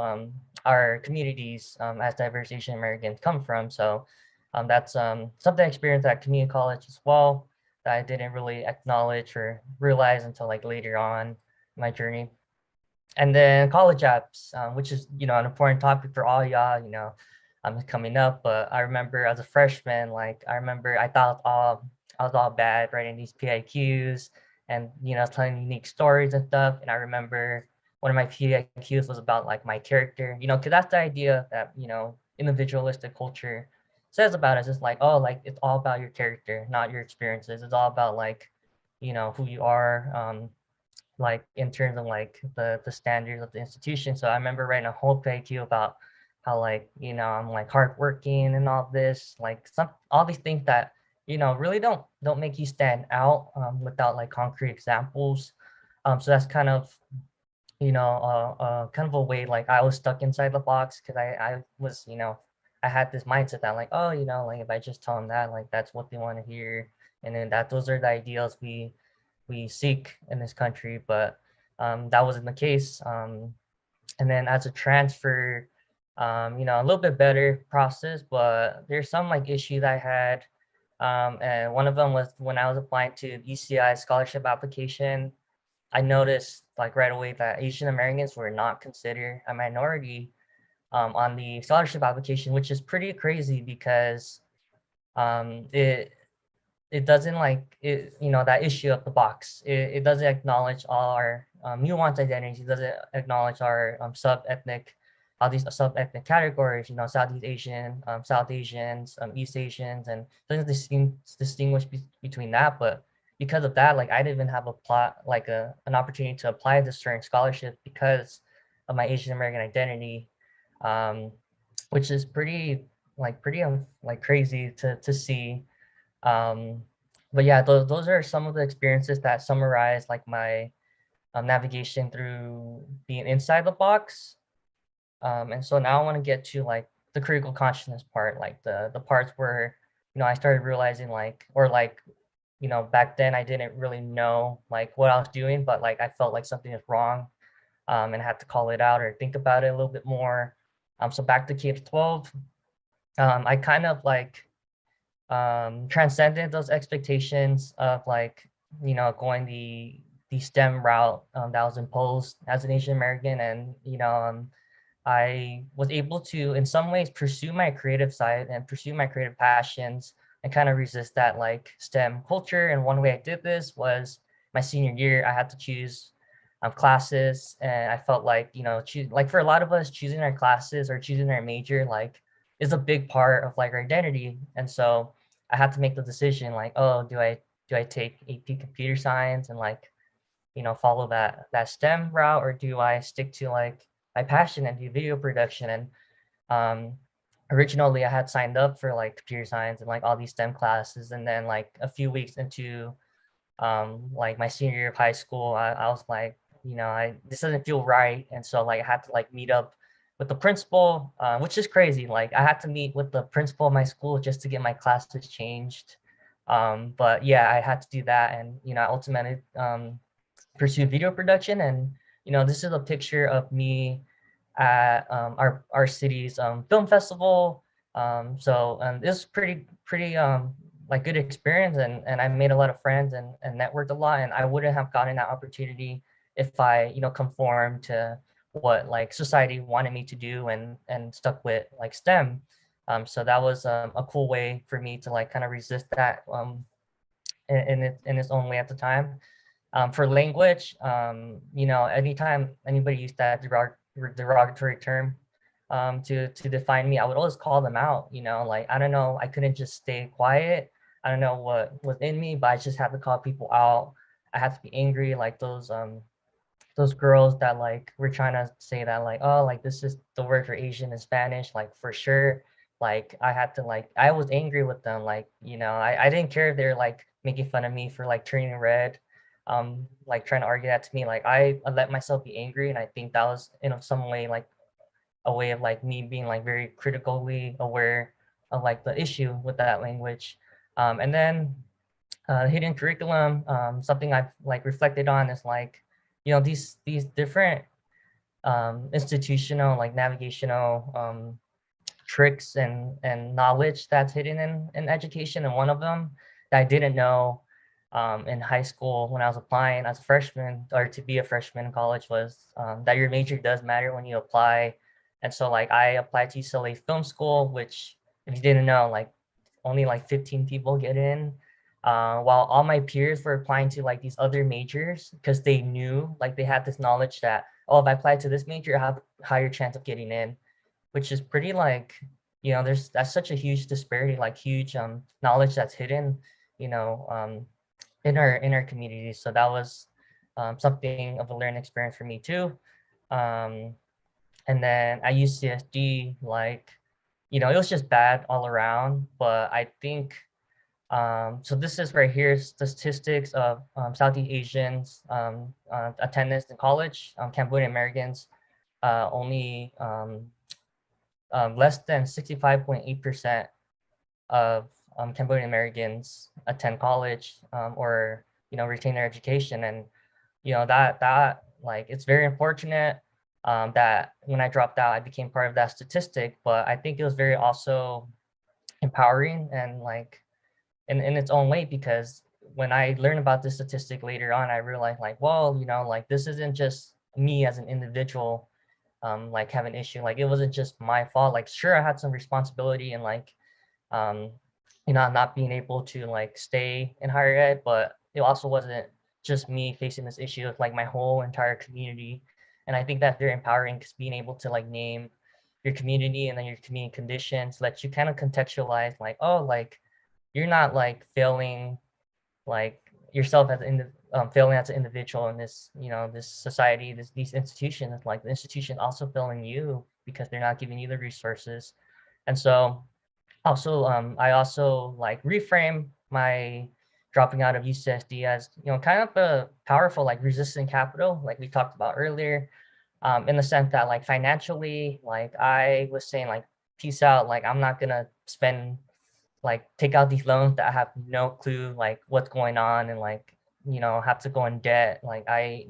our communities as diverse Asian Americans come from. So that's something I experienced at community college as well that I didn't really acknowledge or realize until like later on in my journey. And then college apps, which is, an important topic for all y'all, coming up. But I remember as a freshman, like I thought I was all bad writing these PIQs and, telling unique stories and stuff. And I remember one of my PIQs was about like my character, because that's the idea that, individualistic culture says about us. It's like, oh, like it's all about your character, not your experiences. It's all about like, who you are, like in terms of like the standards of the institution. So I remember writing a whole PIQ about how like, I'm like hardworking and all this, like all these things that, really don't make you stand out without like concrete examples. So that's kind of kind of a way like I was stuck inside the box because I was, I had this mindset that like, oh, like if I just tell them that, like that's what they want to hear, and then that those are the ideals we seek in this country, but that wasn't the case. And then as a transfer, a little bit better process, but there's some like issue that I had. And one of them was when I was applying to UCI scholarship application, I noticed like right away that Asian Americans were not considered a minority on the scholarship application, which is pretty crazy because it doesn't like it, that issue of the box. It doesn't acknowledge all our nuanced identities. It doesn't acknowledge our sub-ethnic, all these sub-ethnic categories, Southeast Asian, South Asians, East Asians, and doesn't distinguish between that. But because of that, like I didn't even have a plot, like an opportunity to apply to certain scholarships because of my Asian American identity, um, which is pretty like crazy to see. um, but yeah, those are some of the experiences that summarize like my navigation through being inside the box. And so now I want to get to like the critical consciousness part, like the parts where, I started realizing like, or like, back then I didn't really know like what I was doing, but like I felt like something is wrong, and had to call it out or think about it a little bit more. So back to K-12, I kind of like transcended those expectations of like, going the STEM route that was imposed as an Asian American. And I was able to in some ways pursue my creative side and pursue my creative passions and kind of resist that like STEM culture. And one way I did this was my senior year. I had to choose classes, and I felt like, like for a lot of us, choosing our classes or choosing our major like is a big part of like our identity. And so I had to make the decision like, oh, do I take AP computer science and like, follow that STEM route, or do I stick to like my passion and do video production? And um, originally I had signed up for like computer science and like all these STEM classes, and then like a few weeks into like my senior year of high school, I was like, this doesn't feel right. And so like I had to like meet up with the principal, which is crazy. Like I had to meet with the principal of my school just to get my classes changed. But yeah, I had to do that, and I ultimately pursue video production. And this is a picture of me at our city's film festival. This is pretty like good experience, and I made a lot of friends and networked a lot, and I wouldn't have gotten that opportunity if I conformed to what like society wanted me to do and stuck with like STEM. So that was a cool way for me to like kind of resist that in its own way at the time. For language, anytime anybody used that derogatory term to define me, I would always call them out. Like I don't know, I couldn't just stay quiet. I don't know what was in me, but I just had to call people out. I had to be angry, like those girls that like were trying to say that like, oh, like this is the word for Asian in Spanish, like for sure. Like I had to like I was angry with them, like I didn't care if they're like making fun of me for like turning red, like trying to argue that to me. Like I let myself be angry, and I think that was in some way like a way of like me being like very critically aware of like the issue with that language. And then hidden curriculum, something I've like reflected on is like, these different institutional like navigational tricks and knowledge that's hidden in education. And one of them that I didn't know in high school when I was applying as a freshman or to be a freshman in college was that your major does matter when you apply. And so like I applied to UCLA Film School, which if you didn't know, like only like 15 people get in, while all my peers were applying to like these other majors because they knew, like they had this knowledge that, oh, if I apply to this major, I have a higher chance of getting in, which is pretty like, that's such a huge disparity, like huge knowledge that's hidden, you know, in our community. So that was something of a learning experience for me too. Um, and then at UCSD, like, it was just bad all around. But I think So this is right here, statistics of Southeast Asians attendance in college. Cambodian Americans only less than 65.8% of Cambodian Americans attend college or retain their education, and that like it's very unfortunate that when I dropped out, I became part of that statistic. But I think it was very also empowering and like in its own way, because when I learned about this statistic later on, I realized like, well, like this isn't just me as an individual like have an issue. Like it wasn't just my fault. Like sure, I had some responsibility and like um not being able to like stay in higher ed, but it also wasn't just me facing this issue. It's like my whole entire community. And I think that's very empowering, because being able to like name your community and then your community conditions lets you kind of contextualize like, oh, like you're not like failing like yourself as failing as an individual in this this society, these institutions. Like the institution also failing you because they're not giving you the resources. And so also I also like reframe my dropping out of UCSD as kind of a powerful like resistant capital, like we talked about earlier, in the sense that like financially, like I was saying like peace out, like I'm not gonna spend like take out these loans that I have no clue like what's going on, and like have to go in debt. Like I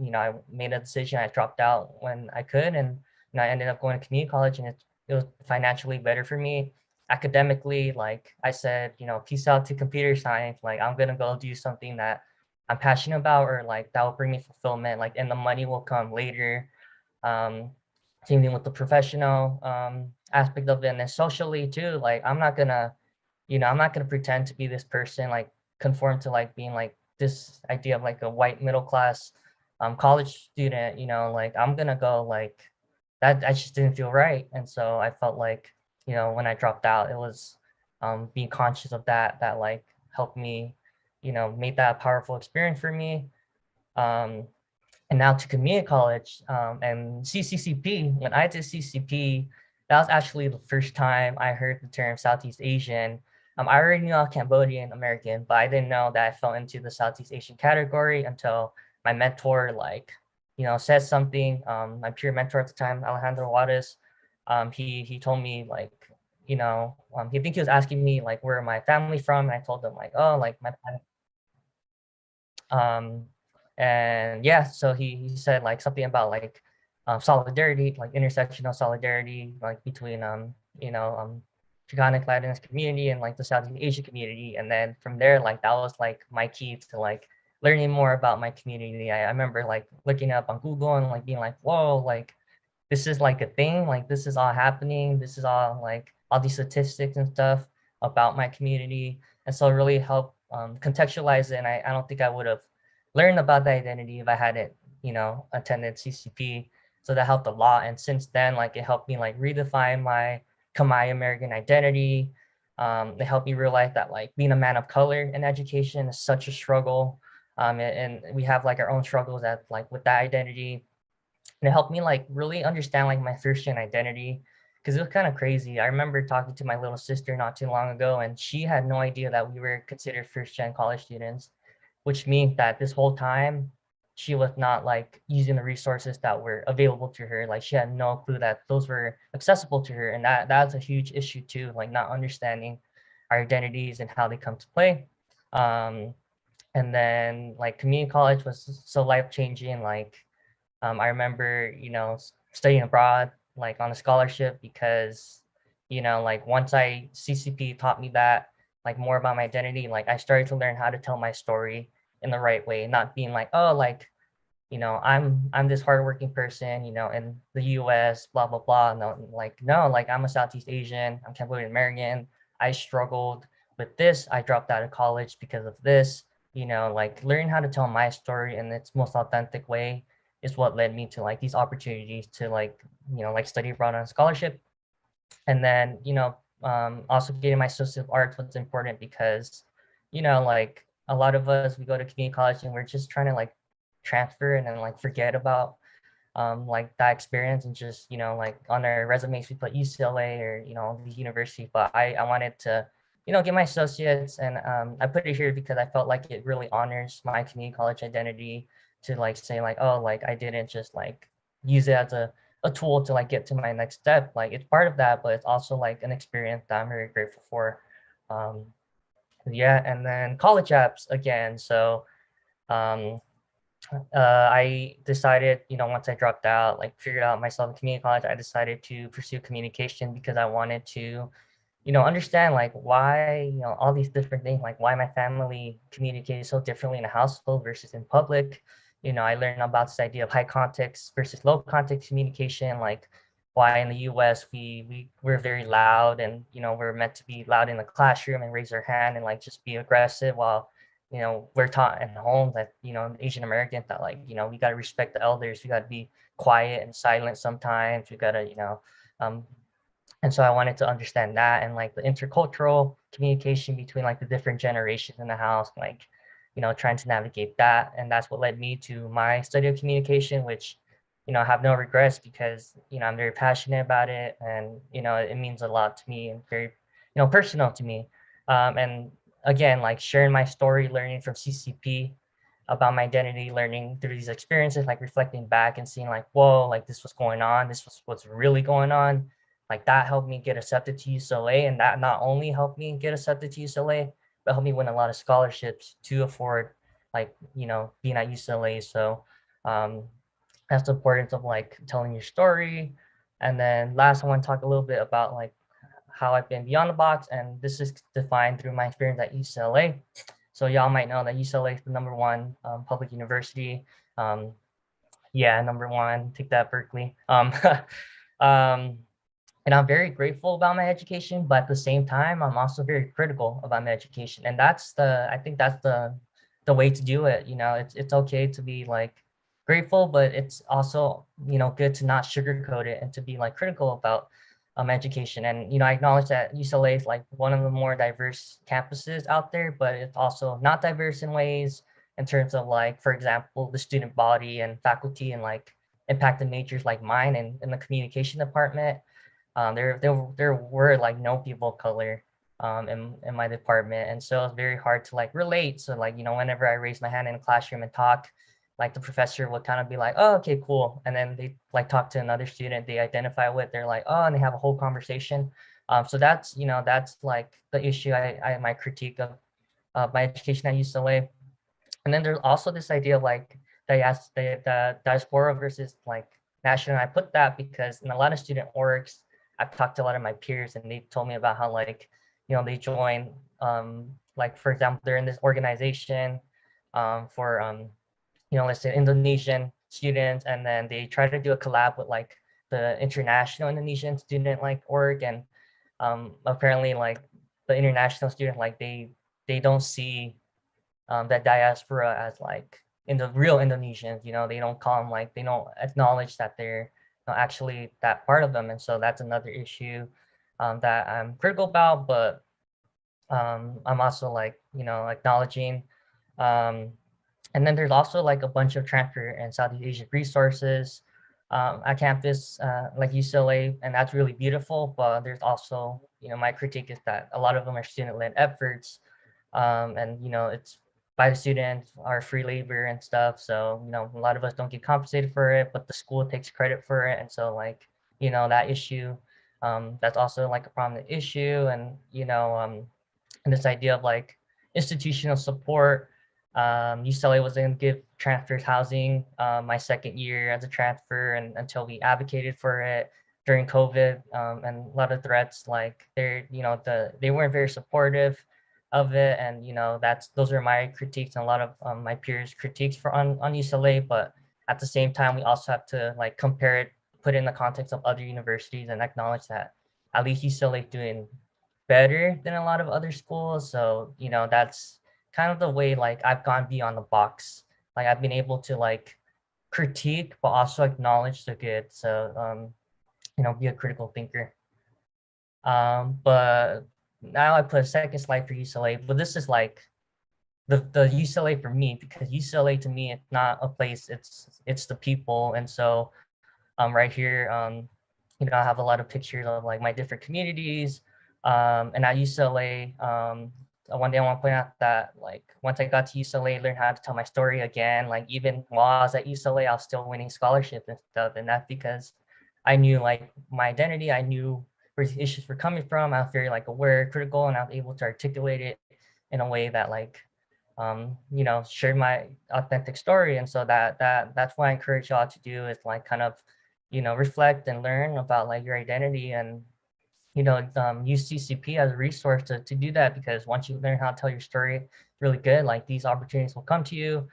made a decision. I dropped out when I could, and I ended up going to community college, and it was financially better for me. Academically, like I said, peace out to computer science. Like I'm gonna go do something that I'm passionate about, or like that will bring me fulfillment, like, and the money will come later. um Same thing with the professional aspect of it. And then socially too, like I'm not gonna pretend to be this person, like conform to like being like this idea of like a white middle class college student. Like I'm gonna go like that. I just didn't feel right, and so I felt like when I dropped out, it was being conscious of that like helped me, made that a powerful experience for me. Um, and now to community college and CCCP. When I did CCP, that was actually the first time I heard the term Southeast Asian. I already knew I was Cambodian American, but I didn't know that I fell into the Southeast Asian category until my mentor, like, said something. My peer mentor at the time, Alejandro Juarez, he told me like, he think he was asking me like where my family from, and I told him like, oh, like my um, and yeah, so he said like something about like solidarity, like intersectional solidarity, like between Chicanic Latinx community and like the Southeast Asian community. And then from there, like that was like my key to like learning more about my community. I remember like looking up on Google and like being like, whoa, like this is like a thing, like this is all happening, this is all like all these statistics and stuff about my community. And so it really helped contextualize it. And I don't think I would have learned about the identity if I hadn't attended CCP. So that helped a lot. And since then, like it helped me like redefine my Khmer American identity. It helped me realize that like being a man of color in education is such a struggle. And we have like our own struggles that like with that identity. And it helped me like really understand like my first gen identity, because it was kind of crazy. I remember talking to my little sister not too long ago, and she had no idea that we were considered first gen college students, which means that this whole time she was not like using the resources that were available to her. Like she had no clue that those were accessible to her, and that's a huge issue too, like not understanding our identities and how they come to play. um and then like community college was so life changing. Like I remember, studying abroad, like on a scholarship, because, like once CCP taught me that, like more about my identity, like I started to learn how to tell my story in the right way, not being like, oh, like, I'm this hardworking person, in the US, blah, blah, blah. No, like I'm a Southeast Asian, I'm Cambodian American. I struggled with this. I dropped out of college because of this, like learning how to tell my story in its most authentic way is what led me to like these opportunities to like, like study abroad on a scholarship. And then, also getting my associate of arts was important because, like a lot of us, we go to community college and we're just trying to like transfer and then like forget about like that experience, and just like on our resumes we put UCLA or these universities. But I wanted to get my associates. And I put it here because I felt like it really honors my community college identity to like say like, oh, like I didn't just like use it as a tool to like get to my next step. Like it's part of that, but it's also like an experience that I'm very grateful for. Um, yeah, and then college apps again. So um, I decided, once I dropped out, like figured out myself in community college, I decided to pursue communication because I wanted to, understand like why, all these different things, like why my family communicates so differently in a household versus in public. I learned about this idea of high context versus low context communication, like why in the US we're very loud and we're meant to be loud in the classroom and raise our hand and like just be aggressive while we're taught in home that Asian American that like we got to respect the elders, we got to be quiet and silent sometimes, we got to um and so I wanted to understand that and like the intercultural communication between like the different generations in the house, like, trying to navigate that. And that's what led me to my study of communication, which, I have no regrets because, I'm very passionate about it. And, it means a lot to me and very, personal to me. And again, like sharing my story, learning from CCP about my identity, learning through these experiences, like reflecting back and seeing like, whoa, like this was going on. This was what's really going on, like that helped me get accepted to UCLA, and that not only helped me get accepted to UCLA, but helped me win a lot of scholarships to afford, like being at UCLA. So um, that's the importance of like telling your story. And then last, I want to talk a little bit about like how I've been beyond the box, and this is defined through my experience at UCLA. So y'all might know that UCLA is the #1 public university. Um, yeah, #1. Take that, Berkeley. Um, and I'm very grateful about my education, but at the same time, I'm also very critical about my education. And I think that's the way to do it. It's okay to be like grateful, but it's also, good to not sugarcoat it and to be like critical about education. And, I acknowledge that UCLA is like one of the more diverse campuses out there, but it's also not diverse in ways in terms of like, for example, the student body and faculty and like impacted majors like mine and in the communication department. There were like no people of color in my department, and so it's very hard to like relate. So like whenever I raise my hand in a classroom and talk, like the professor would kind of be like, oh, okay, cool, and then they like talk to another student they identify with, they're like, oh, and they have a whole conversation. So that's like the issue. I my critique of my education at UCLA. And then there's also this idea of like the diaspora versus like national. I put that because in a lot of student orgs, I've talked to a lot of my peers and they told me about how like, they join, like for example, they're in this organization for, let's say Indonesian students, and then they try to do a collab with like the international Indonesian student like org. And apparently like the international student, like they don't see that diaspora as like in the real Indonesians, they don't call them like, they don't acknowledge that they're actually that part of them. And so that's another issue that I'm critical about, but I'm also like, acknowledging. Um, and then there's also like a bunch of transfer and Southeast Asian resources at campus like UCLA, and that's really beautiful. But there's also, my critique is that a lot of them are student-led efforts, and it's by the students, our free labor and stuff. So a lot of us don't get compensated for it, but the school takes credit for it, and so like that issue, that's also like a prominent issue, and and this idea of like institutional support. UCLA was going to give transfers housing my second year as a transfer, and until we advocated for it during COVID, and a lot of threats, like they weren't very supportive of it, and those are my critiques and a lot of my peers' critiques on UCLA. But at the same time, we also have to like compare it, put it in the context of other universities, and acknowledge that at least UCLA doing better than a lot of other schools. So that's kind of the way like I've gone beyond the box. Like I've been able to like critique but also acknowledge the good. So be a critical thinker. But now I put a second slide for UCLA, but this is like the UCLA for me, because UCLA to me, it's not a place, it's the people. And so right here, I have a lot of pictures of like my different communities, And at UCLA, one day I want to point out that like once I got to UCLA, I learned how to tell my story again. Like even while I was at UCLA, I was still winning scholarships and stuff. And that's because I knew like my identity. I knew where the issues were coming from. I was very like aware, critical, and I was able to articulate it in a way that like, you know, shared my authentic story. And so that's what I encourage y'all to do is like kind of, you know, reflect and learn about like your identity and, you know, use CCP as a resource to do that, because once you learn how to tell your story really good, like these opportunities will come to you.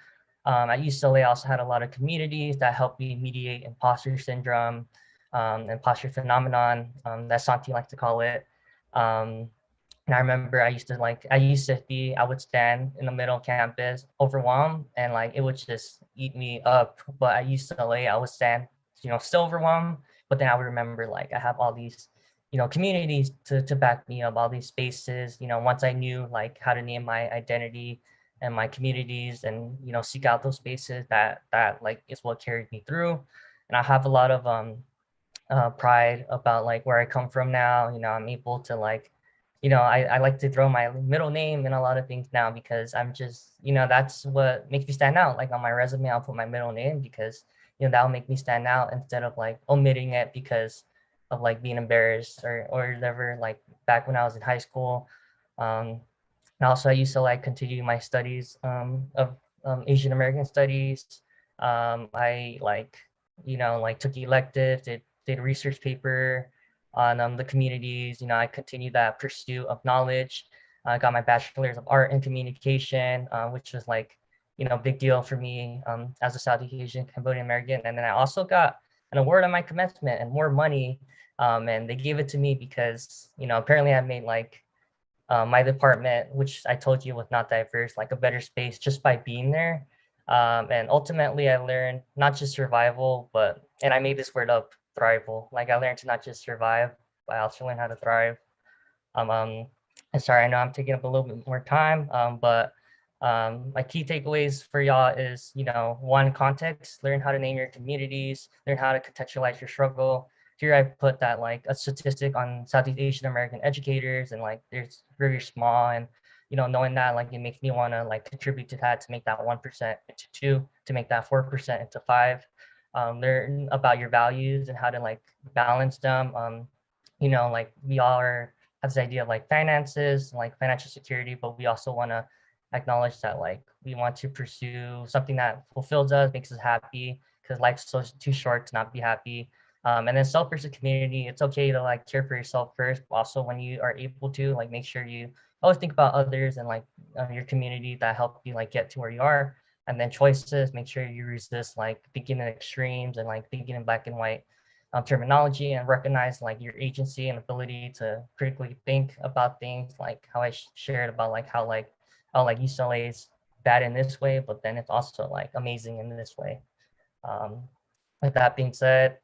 At UCLA, I also had a lot of communities that helped me mediate imposter syndrome, imposter phenomenon, that Santi likes to call it. And I remember I used to be, I would stand in the middle of campus overwhelmed and like it would just eat me up. But at UCLA, I would stand, you know, still overwhelmed, but then I would remember like I have all these, you know, communities to back me up, all these spaces, you know, once I knew like how to name my identity and my communities and, you know, seek out those spaces that like is what carried me through. And I have a lot of pride about like where I come from now. You know, I'm able to like, you know, I like to throw my middle name in a lot of things now because I'm just, you know, that's what makes me stand out. Like on my resume, I'll put my middle name because, you know, that'll make me stand out instead of like omitting it because of like being embarrassed or whatever, like back when I was in high school. And also I used to like continue my studies of Asian American studies. I like, you know, like took electives, did a research paper on the communities. You know, I continued that pursuit of knowledge. I got my bachelor's of art and communication, which was like, you know, big deal for me as a Southeast Asian Cambodian American. And then I also got an award on my commencement and more money. And they gave it to me because, you know, apparently I made like my department, which I told you was not diverse, like a better space just by being there. And ultimately I learned not just survival, and I made this word up, thrival. Like I learned to not just survive, but I also learned how to thrive. And sorry, I know I'm taking up a little bit more time, but my key takeaways for y'all is, you know, one, context, learn how to name your communities, learn how to contextualize your struggle. Here I put that like a statistic on Southeast Asian American educators and like there's very small, and you know, knowing that like it makes me want to like contribute to that, to make that 1% into 2, to make that 4% into 5. Learn about your values and how to like balance them. You know, like we all have this idea of like finances, like financial security, but we also want to acknowledge that like we want to pursue something that fulfills us, makes us happy, because life's so too short to not be happy. And then self versus community, it's okay to like care for yourself first, but also when you are able to like make sure you always think about others and like your community that help you like get to where you are. And then choices, make sure you resist like thinking in extremes and like thinking in black and white terminology, and recognize like your agency and ability to critically think about things, like how I shared about like how UCLA is bad in this way, but then it's also like amazing in this way. With that being said,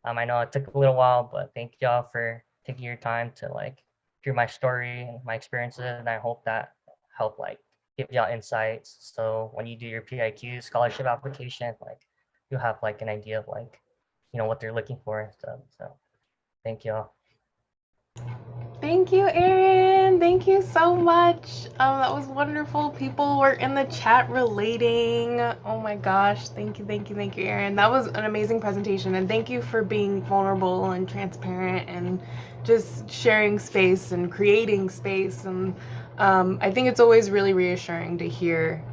I know it took a little while, but thank y'all for taking your time to like hear my story and my experiences, and I hope that help like give y'all insights. So when you do your PIQ scholarship application, like you have like an idea of like, you know, what they're looking for and stuff. So thank y'all. Thank you, Erin. Thank you so much. That was wonderful. People were in the chat relating. Oh my gosh. Thank you, Erin. That was an amazing presentation. And thank you for being vulnerable and transparent and just sharing space and creating space. And I think it's always really reassuring to hear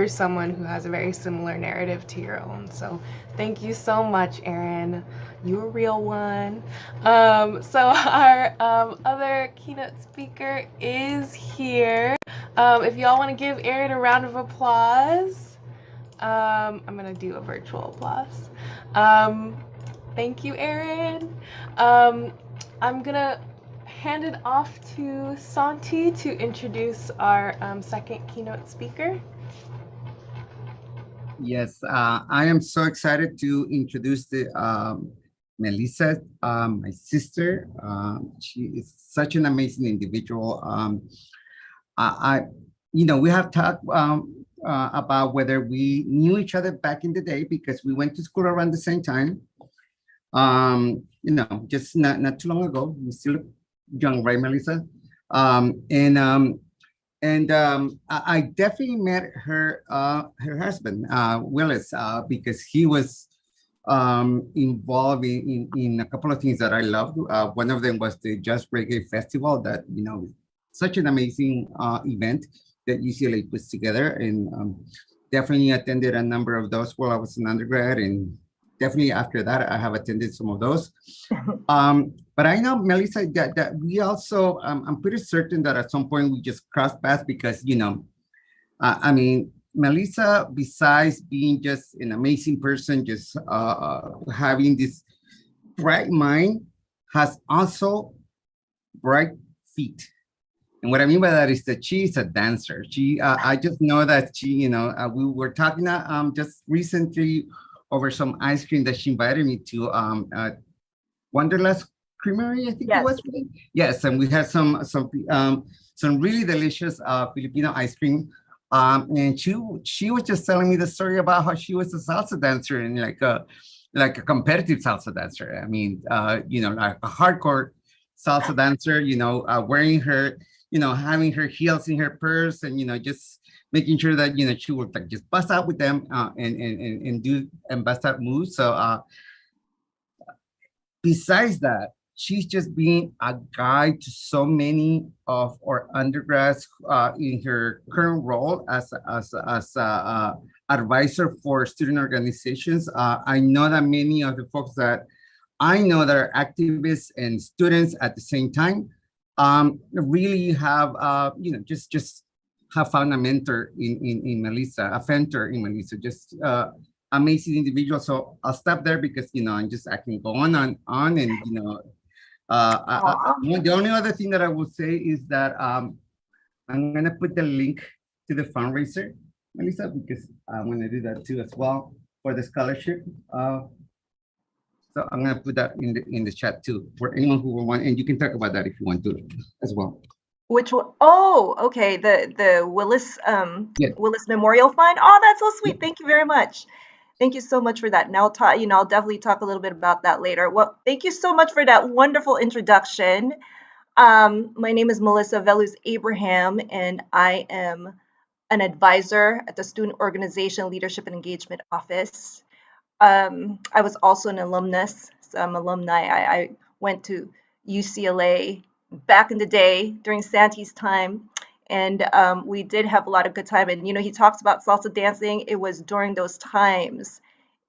someone who has a very similar narrative to your own. So thank you so much, Erin. You're a real one. So our other keynote speaker is here. If y'all want to give Erin a round of applause, I'm gonna do a virtual applause. Thank you, Erin. I'm gonna hand it off to Santi to introduce our second keynote speaker. Yes, I am so excited to introduce the Melissa, my sister. She is such an amazing individual. You know, we have talked about whether we knew each other back in the day because we went to school around the same time. You know, just not too long ago. We still young, right, Melissa? I definitely met her husband, Willis, because he was involved in a couple of things that I loved. One of them was the Just Reggae Festival that, such an amazing event that UCLA puts together. And definitely attended a number of those while I was an undergrad. And definitely after that, I have attended some of those. But I know, Melissa, that we also, I'm pretty certain that at some point we just crossed paths because, I mean, Melissa, besides being just an amazing person, just having this bright mind, has also bright feet. And what I mean by that is that she's a dancer. I just know that we were talking just recently over some ice cream that she invited me to Wanderlust Creamery, I think it was. Yes, and we had some really delicious Filipino ice cream. And she was just telling me the story about how she was a salsa dancer and like a competitive salsa dancer. I mean, like a hardcore salsa dancer. Wearing her, having her heels in her purse, and just making sure that she would like just bust out with them and bust out moves. So besides that, she's just being a guide to so many of our undergrads in her current role as advisor for student organizations. I know that many of the folks that I know that are activists and students at the same time really have, just have found a mentor in Melissa, a mentor in Melissa, just amazing individual. So I'll stop there because, I can go on and the only other thing that I will say is that I'm going to put the link to the fundraiser, Melissa, because I'm going to do that too as well for the scholarship. So I'm going to put that in the chat too for anyone who will want, and you can talk about that if you want to as well. Which one? Oh, okay. The Willis Yeah. Willis Memorial Fund. Oh, that's so sweet. Thank you very much. Thank you so much for that. And I'll talk, I'll definitely talk a little bit about that later. Well, thank you so much for that wonderful introduction. My name is Melissa Veluz Abraham, and I am an advisor at the Student Organization Leadership and Engagement Office. I was also an alumnus, so I'm alumni. I went to UCLA back in the day during Santi's time, and we did have a lot of good time. And he talks about salsa dancing. It was during those times,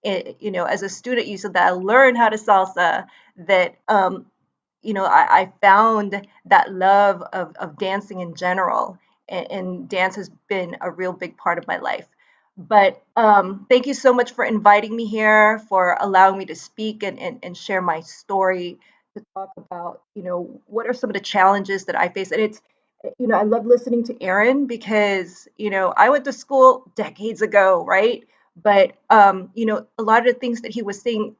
as a student, you said that I learned how to salsa. That I found that love of dancing in general, and dance has been a real big part of my life. But thank you so much for inviting me here, for allowing me to speak and share my story, to talk about, what are some of the challenges that I face. And it's, I love listening to Aaron because, I went to school decades ago, right? But, a lot of the things that he was saying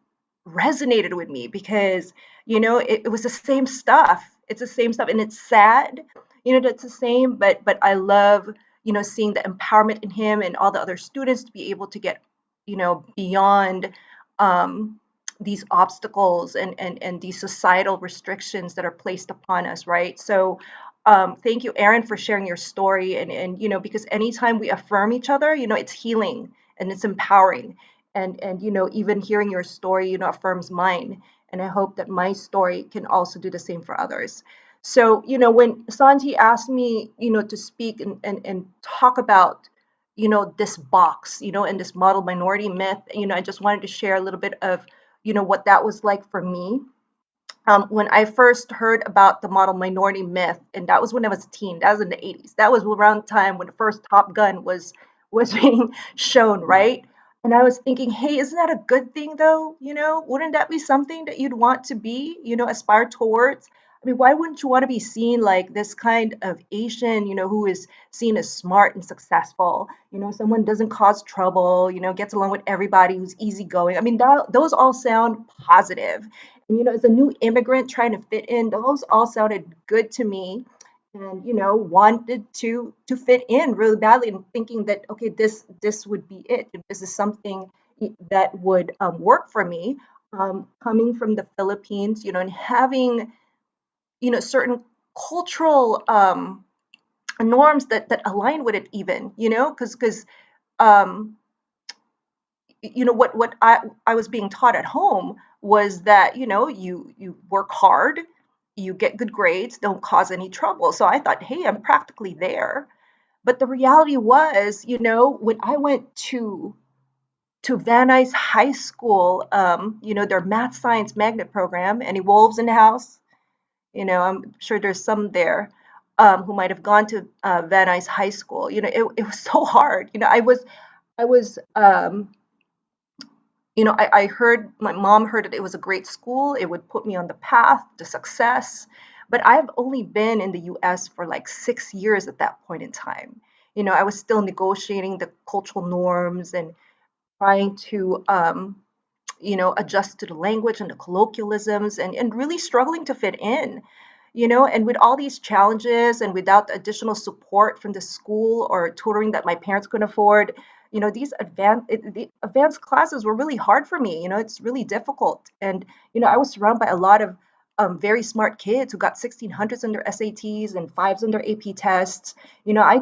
resonated with me because, it was the same stuff. It's the same stuff. And it's sad, that's the same, but I love, seeing the empowerment in him and all the other students to be able to get, beyond these obstacles and these societal restrictions that are placed upon us, right? So thank you, Aaron, for sharing your story. And because anytime we affirm each other, it's healing and it's empowering. And even hearing your story, affirms mine. And I hope that my story can also do the same for others. So, when Santi asked me, to speak and talk about, this box, and this model minority myth, I just wanted to share a little bit of, what that was like for me. When I first heard about the model minority myth, and that was when I was a teen, that was in the 80s. That was around the time when the first Top Gun was being shown, right? And I was thinking, hey, isn't that a good thing though? Wouldn't that be something that you'd want to be, aspire towards? I mean, why wouldn't you want to be seen like this kind of Asian, who is seen as smart and successful, someone doesn't cause trouble, gets along with everybody, who's easygoing. I mean, those all sound positive. And, as a new immigrant trying to fit in, those all sounded good to me. And, wanted to fit in really badly and thinking that, okay, this would be it. This is something that would work for me. Coming from the Philippines, and having certain cultural norms that align with it even, because um, what I was being taught at home was that, you work hard, you get good grades, don't cause any trouble. So I thought, hey, I'm practically there. But the reality was, when I went to Van Nuys High School, their math science magnet program. Any wolves in the house? I'm sure there's some there who might have gone to Van Nuys High School. It was so hard. I heard my mom heard that it was a great school. It would put me on the path to success. But I've only been in the US for like 6 years at that point in time. I was still negotiating the cultural norms and trying to adjust to the language and the colloquialisms and really struggling to fit in. And with all these challenges and without the additional support from the school or tutoring that my parents couldn't afford, the advanced classes were really hard for me. It's really difficult. And I was surrounded by a lot of very smart kids who got 1600s in their SATs and fives in their AP tests. I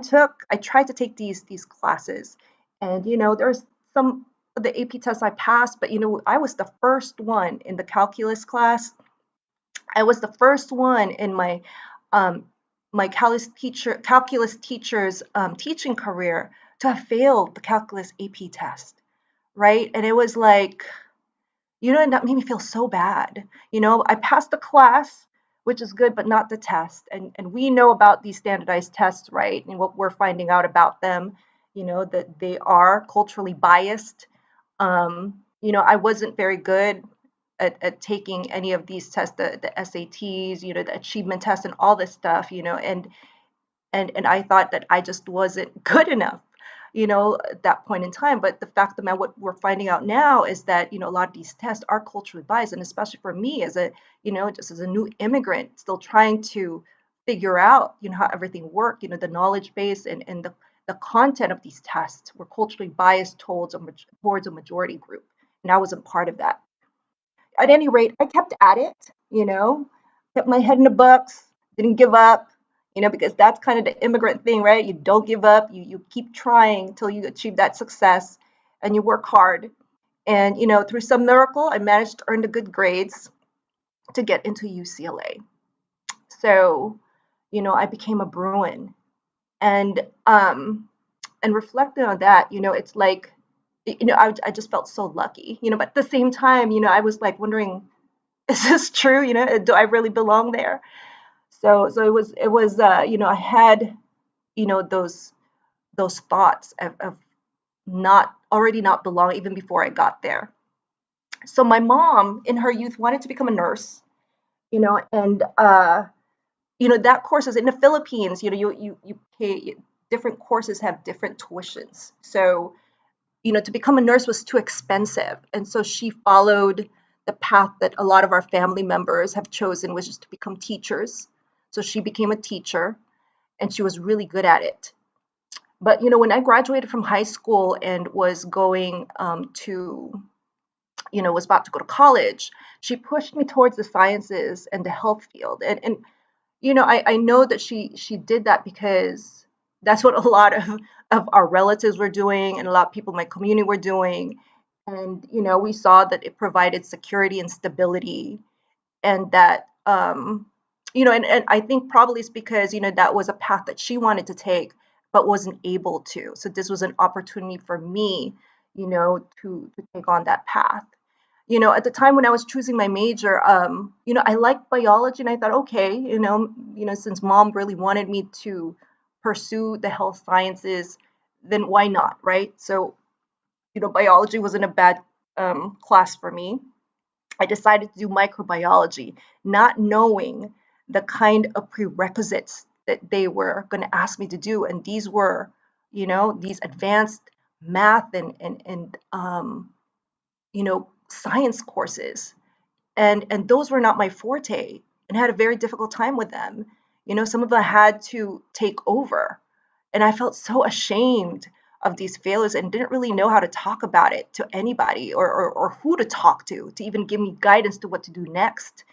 tried to take these classes, and there's some of the AP tests I passed, but I was the first one in the calculus class. I was the first one in um, my calculus teacher's teaching career to have failed the calculus AP test, right? And it was like, and that made me feel so bad. I passed the class, which is good, but not the test. And we know about these standardized tests, right? And what we're finding out about them, that they are culturally biased. I wasn't very good at taking any of these tests, the SATs, the achievement tests and all this stuff, and I thought that I just wasn't good enough, at that point in time. But the fact of the matter, what we're finding out now is that, a lot of these tests are culturally biased, and especially for me as just as a new immigrant, still trying to figure out, how everything worked, the knowledge base and the content of these tests were culturally biased towards a majority group. And I wasn't part of that. At any rate, I kept at it, kept my head in the books, didn't give up, because that's kind of the immigrant thing, right? You don't give up, you keep trying until you achieve that success and you work hard. And, through some miracle, I managed to earn the good grades to get into UCLA. So, I became a Bruin. And reflecting on that, it's like, I just felt so lucky, but at the same time, I was like wondering, is this true? Do I really belong there? So it was I had those thoughts of not belonging even before I got there. So my mom in her youth wanted to become a nurse, and that course is in the Philippines. You pay, different courses have different tuitions. So to become a nurse was too expensive. And so she followed the path that a lot of our family members have chosen, which is to become teachers. So she became a teacher and she was really good at it. But, when I graduated from high school and was going was about to go to college, she pushed me towards the sciences and the health field. And I know that she did that because that's what a lot of our relatives were doing and a lot of people in my community were doing. And, we saw that it provided security and stability, and that, and I think probably it's because, that was a path that she wanted to take, but wasn't able to. So this was an opportunity for me, to take on that path. At the time when I was choosing my major, I liked biology and I thought, okay, since mom really wanted me to pursue the health sciences, then why not, right? So, biology wasn't a bad class for me. I decided to do microbiology, not knowing the kind of prerequisites that they were going to ask me to do. And these were, these advanced math and science courses. And those were not my forte, and I had a very difficult time with them. Some of them I had to take over, and I felt so ashamed of these failures and didn't really know how to talk about it to anybody or who to talk to even give me guidance to what to do next.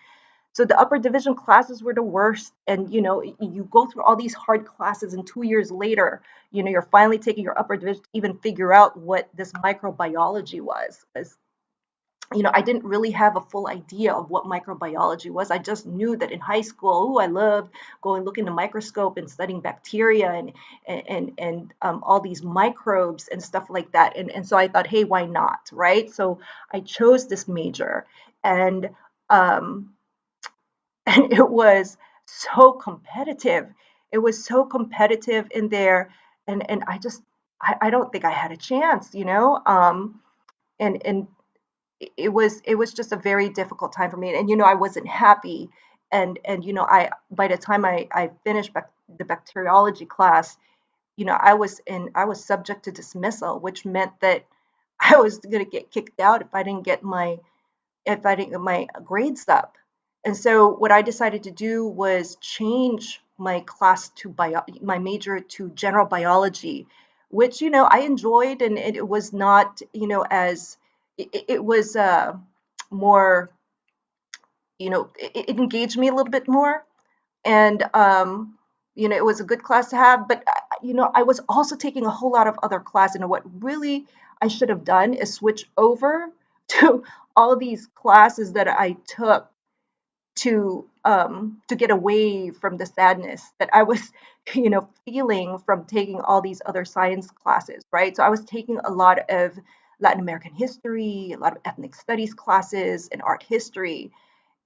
So the upper division classes were the worst. And, you go through all these hard classes, and 2 years later, you're finally taking your upper division to even figure out what this microbiology was. I didn't really have a full idea of what microbiology was. I just knew that in high school, I loved going look in the microscope and studying bacteria and all these microbes and stuff like that. And so I thought, hey, why not, right? So I chose this major, and um, and it was so competitive. It was so competitive in there, and I don't think I had a chance, and it was just a very difficult time for me, and I wasn't happy, and I by the time I finished the bacteriology class, I was subject to dismissal, which meant that I was going to get kicked out if I didn't get my grades up. And so what I decided to do was change my class to my major to general biology, which I enjoyed, and it was not as it was more it engaged me a little bit more, and it was a good class to have. But I was also taking a whole lot of other classes, and what really I should have done is switch over to all these classes that I took to get away from the sadness that I was feeling from taking all these other science classes, right? So I was taking a lot of Latin American history, a lot of ethnic studies classes, and art history,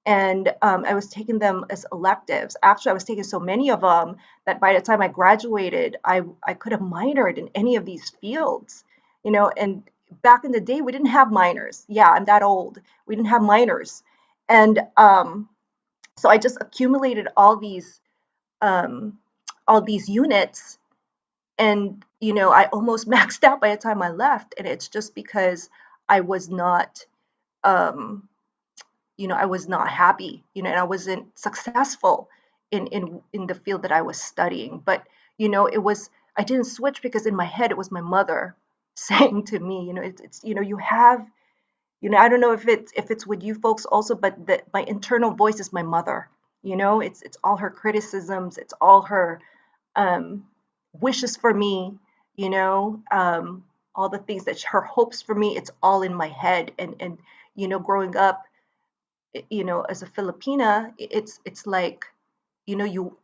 and I was taking them as electives. Actually, I was taking so many of them that by the time I graduated, I could have minored in any of these fields, and back in the day, we didn't have minors. Yeah, I'm that old. We didn't have minors. And so I just accumulated um, all these units, and I almost maxed out by the time I left. And it's just because I was not um, I was not happy, and I wasn't successful in the field that I was studying. But it was I didn't switch because in my head it was my mother saying to me, it's you have I don't know if it's with you folks also, but my internal voice is my mother. It's all her criticisms, it's all her um, wishes for me, all the things that her hopes for me. It's all in my head, and growing up, as a Filipina, it's like, you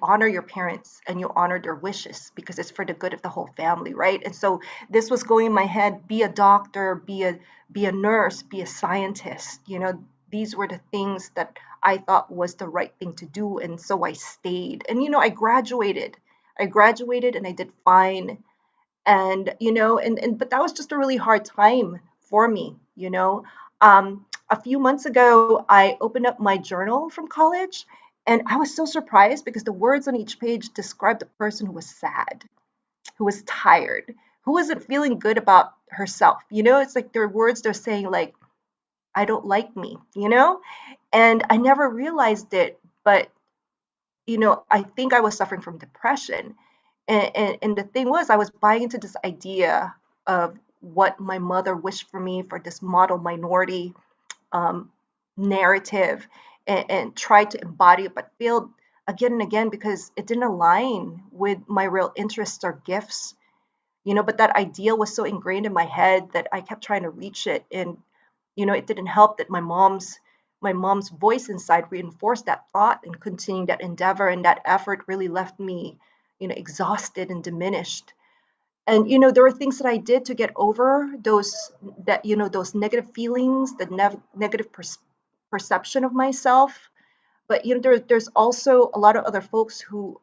honor your parents and you honor their wishes because it's for the good of the whole family, right? And so this was going in my head: be a doctor, be a nurse, be a scientist. These were the things that I thought was the right thing to do, and so I stayed. And I graduated. I graduated and I did fine. And but that was just a really hard time for me. A few months ago, I opened up my journal from college, and I was so surprised because the words on each page described a person who was sad, who was tired, who wasn't feeling good about herself. It's like their words, they're saying like, I don't like me, and I never realized it. But I think I was suffering from depression. And the thing was, I was buying into this idea of what my mother wished for me, for this model minority um, narrative, and tried to embody it, but failed again and again because it didn't align with my real interests or gifts. But that ideal was so ingrained in my head that I kept trying to reach it. And it didn't help that my mom's voice inside reinforced that thought, and continuing that endeavor and that effort really left me exhausted and diminished. And there were things that I did to get over those negative feelings, the negative perception of myself. But there's also a lot of other folks who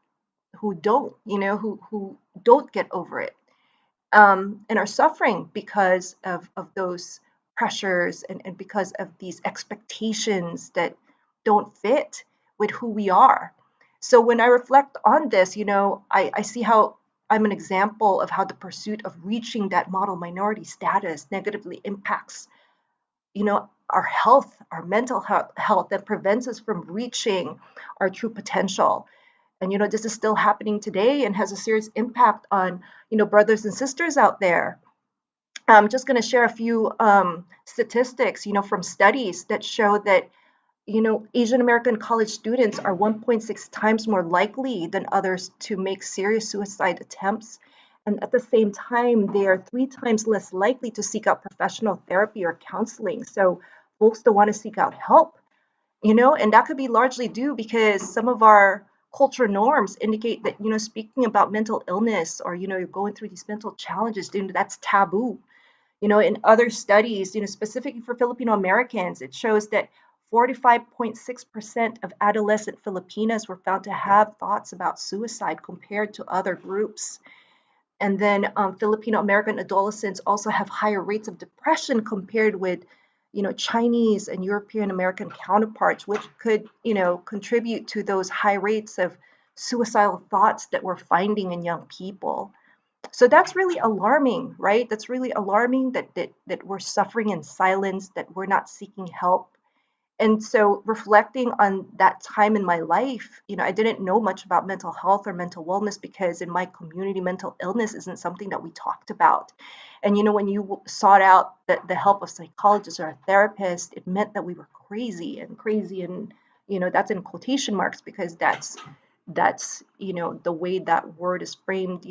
don't, who don't get over it, and are suffering because of those pressures, and because of these expectations that don't fit with who we are. So when I reflect on this, I see how I'm an example of how the pursuit of reaching that model minority status negatively impacts, our health, our mental health, that prevents us from reaching our true potential. And this is still happening today and has a serious impact on brothers and sisters out there. I'm just going to share a few statistics from studies that show that Asian American college students are 1.6 times more likely than others to make serious suicide attempts. And at the same time, they are 3 times less likely to seek out professional therapy or counseling. So folks don't want to seek out help, and that could be largely due because some of our culture norms indicate that, speaking about mental illness or, you're going through these mental challenges, that's taboo. In other studies, specifically for Filipino Americans, it shows that 45.6% of adolescent Filipinas were found to have thoughts about suicide compared to other groups. And then Filipino American adolescents also have higher rates of depression compared with, Chinese and European American counterparts, which could, contribute to those high rates of suicidal thoughts that we're finding in young people. So that's really alarming, right? That's really alarming that we're suffering in silence, that we're not seeking help. And so reflecting on that time in my life, I didn't know much about mental health or mental wellness because in my community, mental illness isn't something that we talked about. And when you sought out the help of psychologists or a therapist, it meant that we were crazy and that's in quotation marks because that's the way that word is framed,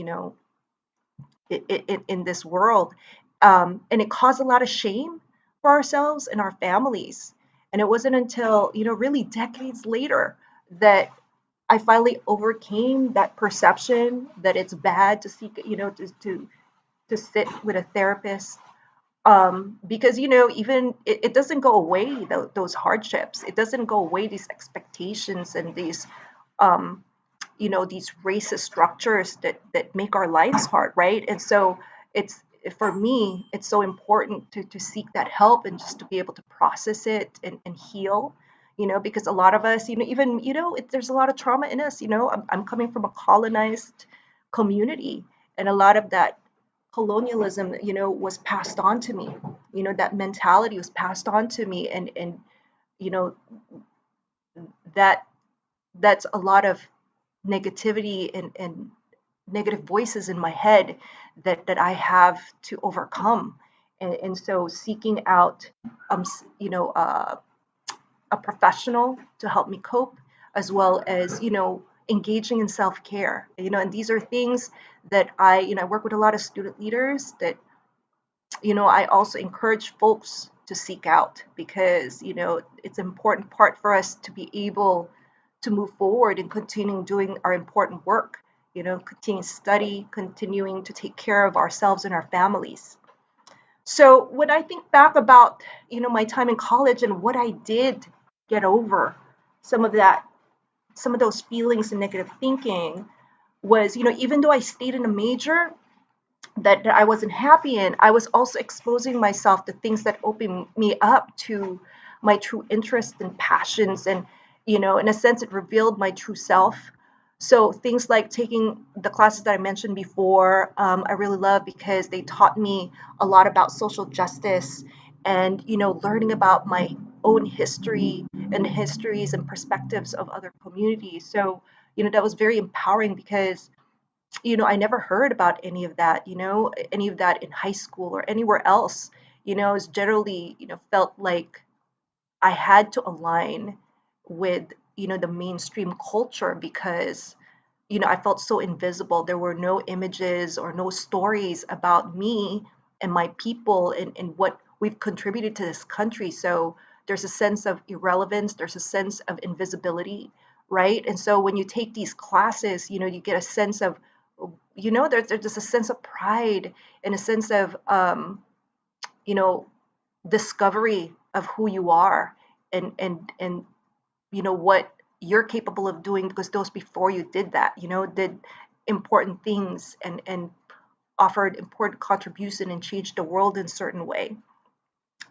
in this world. And it caused a lot of shame for ourselves and our families. And it wasn't until, really decades later that I finally overcame that perception that it's bad to seek, to sit with a therapist. Because, even it doesn't go away, those hardships. It doesn't go away, these expectations and these, these racist structures that make our lives hard, right? And so it's for me, it's so important to seek that help and just to be able to process it and heal, because a lot of us, even, there's a lot of trauma in us, I'm coming from a colonized community and a lot of that colonialism, was passed on to me, that mentality was passed on to me and you know, that that's a lot of negativity and negative voices in my head that I have to overcome. And so seeking out, a professional to help me cope, as well as, engaging in self-care, and these are things that I work with a lot of student leaders that, I also encourage folks to seek out because, it's an important part for us to be able to move forward and continue doing our important work, continue to study, continuing to take care of ourselves and our families. So when I think back about, my time in college and what I did get over some of that, some of those feelings and negative thinking was, even though I stayed in a major that I wasn't happy in, I was also exposing myself to things that opened me up to my true interests and passions. And, in a sense, it revealed my true self. So things like taking the classes that I mentioned before, I really love because they taught me a lot about social justice and, learning about my own history and the histories and perspectives of other communities. So, that was very empowering because I never heard about any of that, any of that in high school or anywhere else. It's generally, felt like I had to align with, the mainstream culture because, I felt so invisible. There were no images or no stories about me and my people and what we've contributed to this country. So there's a sense of irrelevance, there's a sense of invisibility, right? And so when you take these classes, you get a sense of, there's a sense of pride and a sense of, you know, discovery of who you are and what you're capable of doing because those before you did that, did important things and offered important contribution and changed the world in a certain way.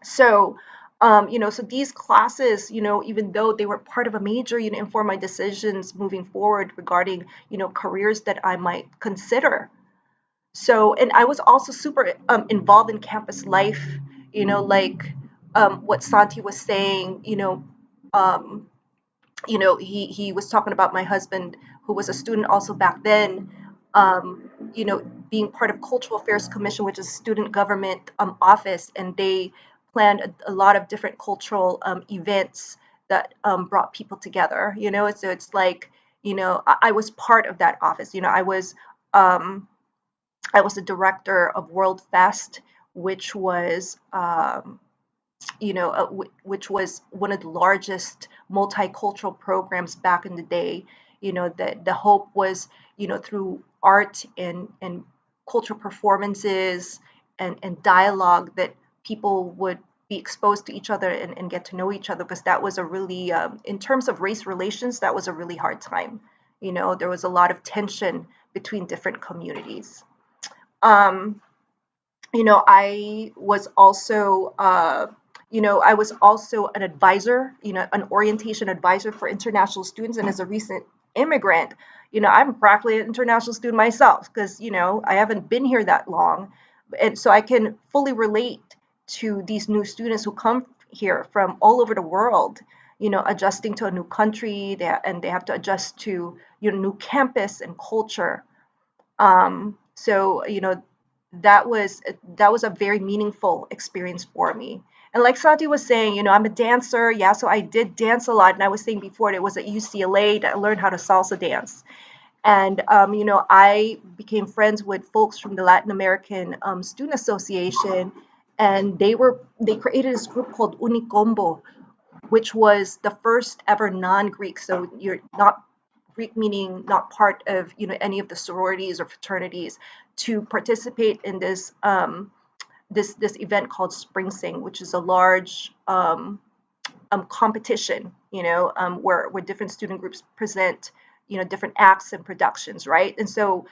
So, so these classes, even though they were part of a major, inform my decisions moving forward regarding, careers that I might consider. So, and I was also super involved in campus life, like what Santi was saying, um, he was talking about my husband who was a student also back then, being part of Cultural Affairs Commission, which is a student government office, and they planned a lot of different cultural events that brought people together, you know. So it's like, you know, I was part of that office. You know, I was the director of World Fest, which was which was one of the largest multicultural programs back in the day. You know, the hope was, you know, through art and cultural performances and dialogue, that people would be exposed to each other and get to know each other, because that was a really, in terms of race relations, that was a really hard time. You know, there was a lot of tension between different communities. Um, you know, I was also, I was also an advisor, you know, an orientation advisor for international students. And as a recent immigrant, you know, I'm practically an international student myself, because, you know, I haven't been here that long. And so I can fully relate to these new students who come here from all over the world, you know, adjusting to a new country, and they have to adjust to, you know, new campus and culture. So, you know, that was a very meaningful experience for me. And like Santi was saying, you know, I'm a dancer. Yeah, so I did dance a lot. And I was saying before, it was at UCLA that I learned how to salsa dance. And, you know, I became friends with folks from the Latin American Student Association. And they created this group called Unicombo, which was the first ever non-Greek. So you're not Greek, meaning not part of, you know, any of the sororities or fraternities, to participate in this this event called Spring Sing, which is a large competition, you know, where different student groups present, you know, different acts and productions, right? And so,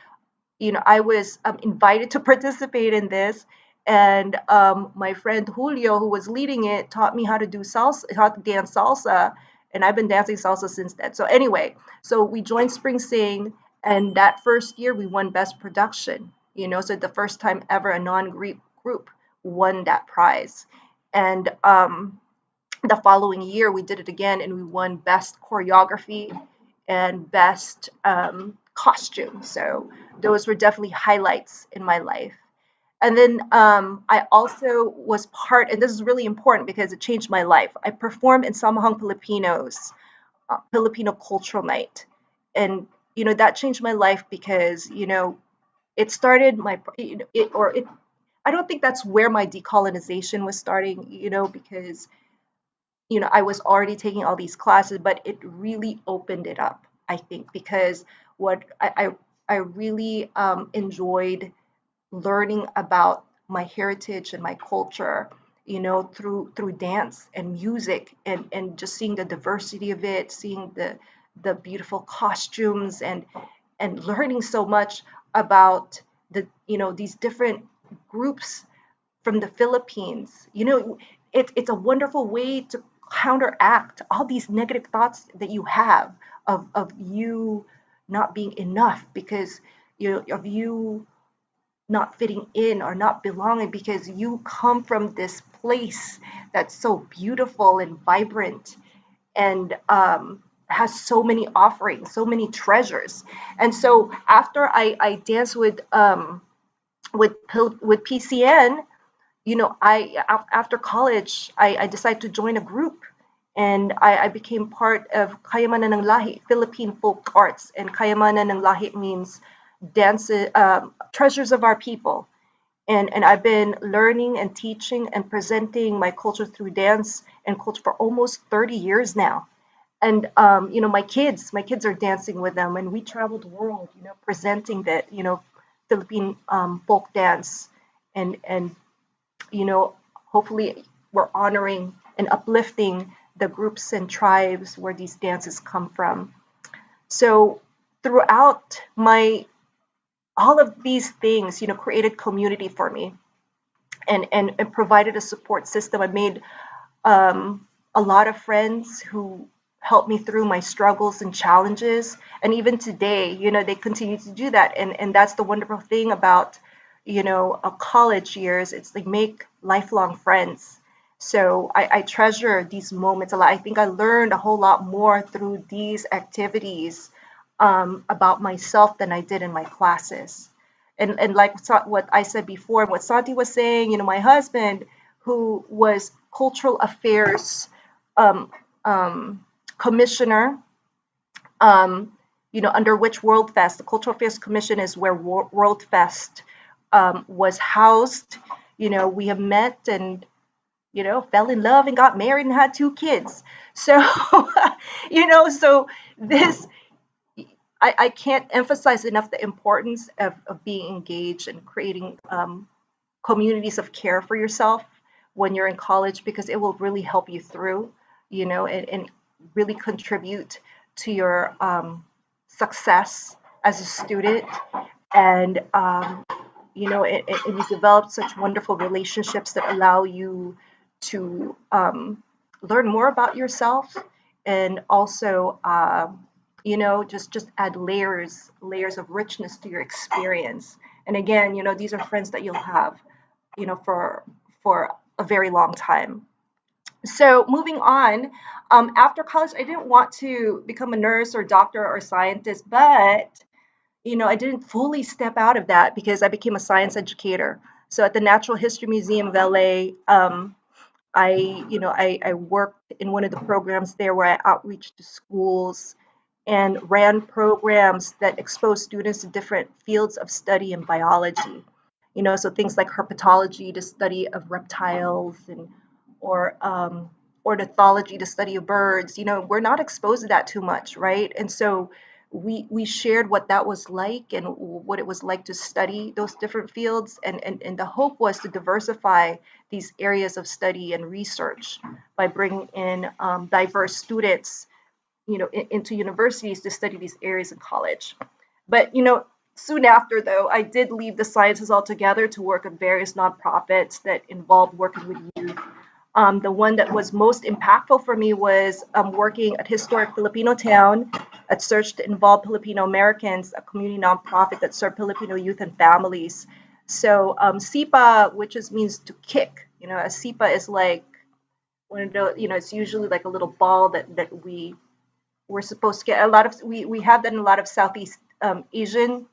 you know, I was invited to participate in this, and my friend Julio, who was leading it, taught me how to do salsa, how to dance salsa, and I've been dancing salsa since then. So anyway, so we joined Spring Sing, and that first year we won Best Production. You know, so the first time ever a non-Greek group won that prize, and the following year we did it again, and we won Best Choreography and Best Costume. So those were definitely highlights in my life. And then I also was part, and this is really important because it changed my life. I performed in Samahang Filipinos Filipino Cultural Night, and you know, that changed my life because, you know, it started my it or it. I don't think that's where my decolonization was starting, you know, because, you know, I was already taking all these classes, but it really opened it up, I think, because what I really enjoyed learning about my heritage and my culture, you know, through dance and music, and just seeing the diversity of it, seeing the beautiful costumes, and learning so much about the, you know, these different groups from the Philippines. You know, it's a wonderful way to counteract all these negative thoughts that you have of you not being enough, because, you know, of you not fitting in or not belonging, because you come from this place that's so beautiful and vibrant, and has so many offerings, so many treasures. And so after I danced with PCN, you know, after college, I decided to join a group, and I became part of Kayamanan ng Lahi, Philippine Folk Arts. And Kayamanan ng Lahi means dance, treasures of our people. And I've been learning and teaching and presenting my culture through dance and culture for almost 30 years now. And you know, my kids are dancing with them, and we travel the world, you know, presenting that, you know, Philippine folk dance, and you know, hopefully we're honoring and uplifting the groups and tribes where these dances come from. So throughout my all of these things, you know, created community for me, and provided a support system. I made a lot of friends who helped me through my struggles and challenges. And even today, you know, they continue to do that. And that's the wonderful thing about, you know, college years. It's like make lifelong friends. So I treasure these moments a lot. I think I learned a whole lot more through these activities about myself than I did in my classes. And like what I said before, and what Santi was saying, you know, my husband, who was cultural affairs, um, commissioner, under which World Fest, the Cultural Affairs Commission is where World Fest was housed. We have met and, fell in love and got married and had 2 kids. So, so this, I can't emphasize enough the importance of being engaged and creating communities of care for yourself when you're in college, because it will really help you through, and really contribute to your success as a student. And, and you develop such wonderful relationships that allow you to learn more about yourself, and also, just add layers of richness to your experience. And again, these are friends that you'll have, for a very long time. So moving on, after college, I didn't want to become a nurse or doctor or scientist, but I didn't fully step out of that because I became a science educator. So at the Natural History Museum of LA, I worked in one of the programs there where I outreach to schools and ran programs that expose students to different fields of study in biology. So things like herpetology, the study of reptiles, or ornithology, the study of birds. We're not exposed to that too much, right? And so we shared what that was like and what it was like to study those different fields. And the hope was to diversify these areas of study and research by bringing in diverse students, into universities to study these areas in college. But, soon after, though, I did leave the sciences altogether to work at various nonprofits that involved working with youth. The one that was most impactful for me was working at Historic Filipino Town at Search to Involve Filipino Americans, a community nonprofit that served Filipino youth and families. So SIPA, which means to kick, a SIPA is like one of the, it's usually like a little ball that we're supposed to get. A lot of we have that in a lot of Southeast Asian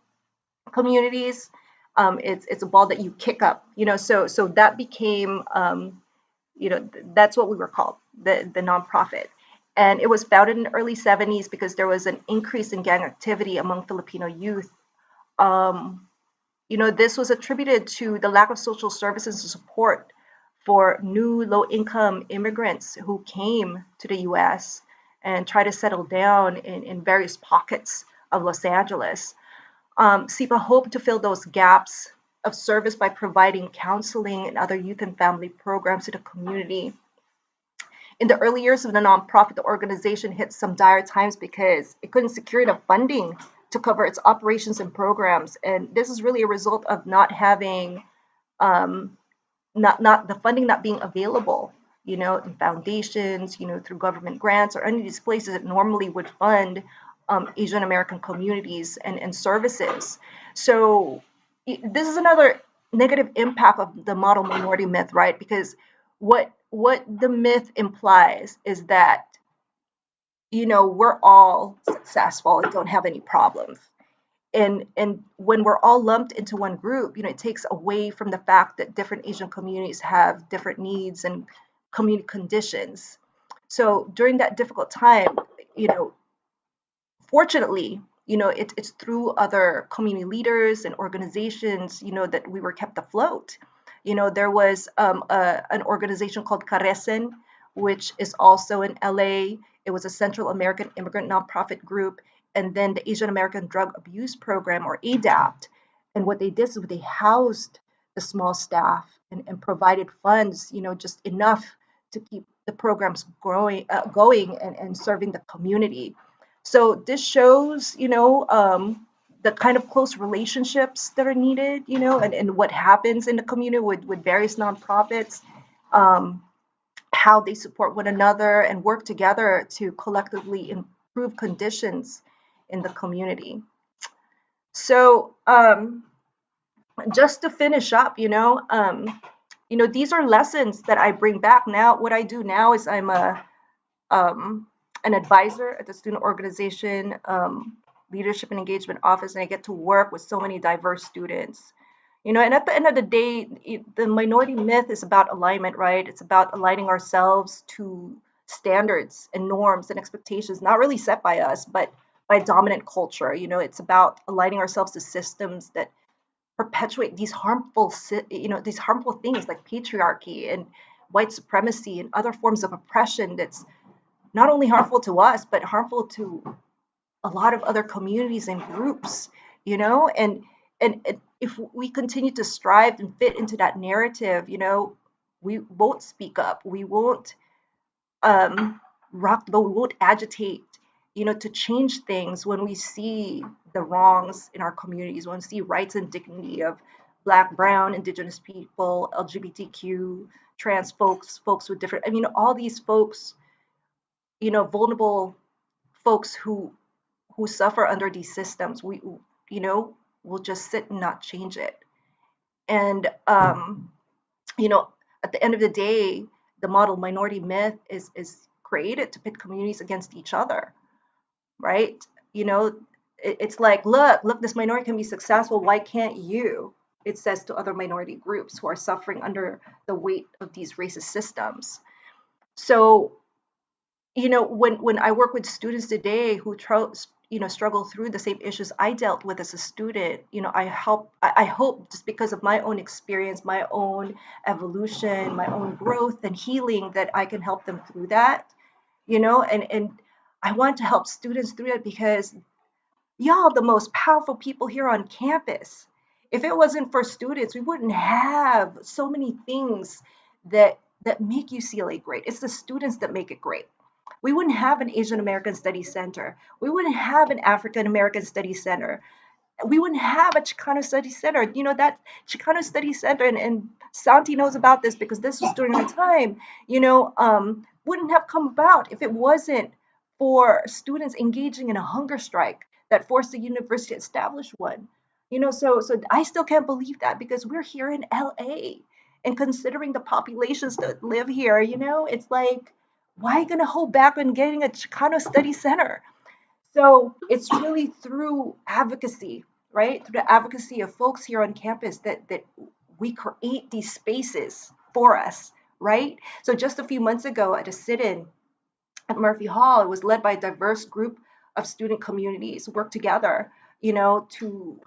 communities. It's a ball that you kick up, so that became that's what we were called, the nonprofit. And it was founded in the early 70s because there was an increase in gang activity among Filipino youth. This was attributed to the lack of social services and support for new low-income immigrants who came to the US and tried to settle down in various pockets of Los Angeles. SIPA hoped to fill those gaps of service by providing counseling and other youth and family programs to the community. In the early years of the nonprofit, the organization hit some dire times because it couldn't secure enough funding to cover its operations and programs. And this is really a result of not having, not the funding not being available, in foundations, through government grants or any of these places that normally would fund Asian American communities and services. So this is another negative impact of the model minority myth, right? Because what the myth implies is that, we're all successful and don't have any problems. And when we're all lumped into one group, it takes away from the fact that different Asian communities have different needs and community conditions. So during that difficult time, fortunately, it's through other community leaders and organizations, that we were kept afloat. There was an organization called Caresen, which is also in LA. It was a Central American immigrant nonprofit group, and then the Asian American Drug Abuse Program, or ADAPT. And what they did is they housed the small staff and provided funds, just enough to keep the programs going and serving the community. So this shows, the kind of close relationships that are needed, and what happens in the community with various nonprofits, how they support one another and work together to collectively improve conditions in the community. So just to finish up, these are lessons that I bring back now. What I do now is I'm an advisor at the student organization leadership and engagement office, and I get to work with so many diverse students. And at the end of the day, the minority myth is about alignment, right? It's about aligning ourselves to standards and norms and expectations, not really set by us, but by dominant culture. You know, it's about aligning ourselves to systems that perpetuate these harmful, these harmful things like patriarchy and white supremacy and other forms of oppression that's not only harmful to us, but harmful to a lot of other communities and groups, you know, and if we continue to strive and fit into that narrative, you know, we won't speak up, we won't rock the boat, we won't agitate, you know, to change things when we see the wrongs in our communities, when we see rights and dignity of Black, Brown, Indigenous people, LGBTQ, trans folks, folks with different, I mean, all these folks, you know, vulnerable folks who suffer under these systems, we, you know, will just sit and not change it. And you know, at the end of the day, the model minority myth is created to pit communities against each other, right? You know, it's like, look, this minority can be successful. Why can't you? It says to other minority groups who are suffering under the weight of these racist systems. So, you know, when I work with students today who struggle through the same issues I dealt with as a student, you know, I hope just because of my own experience, my own evolution, my own growth and healing, that I can help them through that, you know, and I want to help students through it because y'all the most powerful people here on campus. If it wasn't for students, we wouldn't have so many things that make UCLA great. It's the students that make it great. We wouldn't have an Asian American Studies Center. We wouldn't have an African American Studies Center. We wouldn't have a Chicano Studies Center. You know, that Chicano Studies Center, and Santi knows about this because this was during our time, you know, wouldn't have come about if it wasn't for students engaging in a hunger strike that forced the university to establish one. You know, so I still can't believe that because we're here in LA, and considering the populations that live here, you know, it's like, why are you going to hold back on getting a Chicano Study Center? So it's really through advocacy, right? Through the advocacy of folks here on campus that we create these spaces for us, right? So just a few months ago at a sit-in at Murphy Hall, it was led by a diverse group of student communities who worked together, you know, to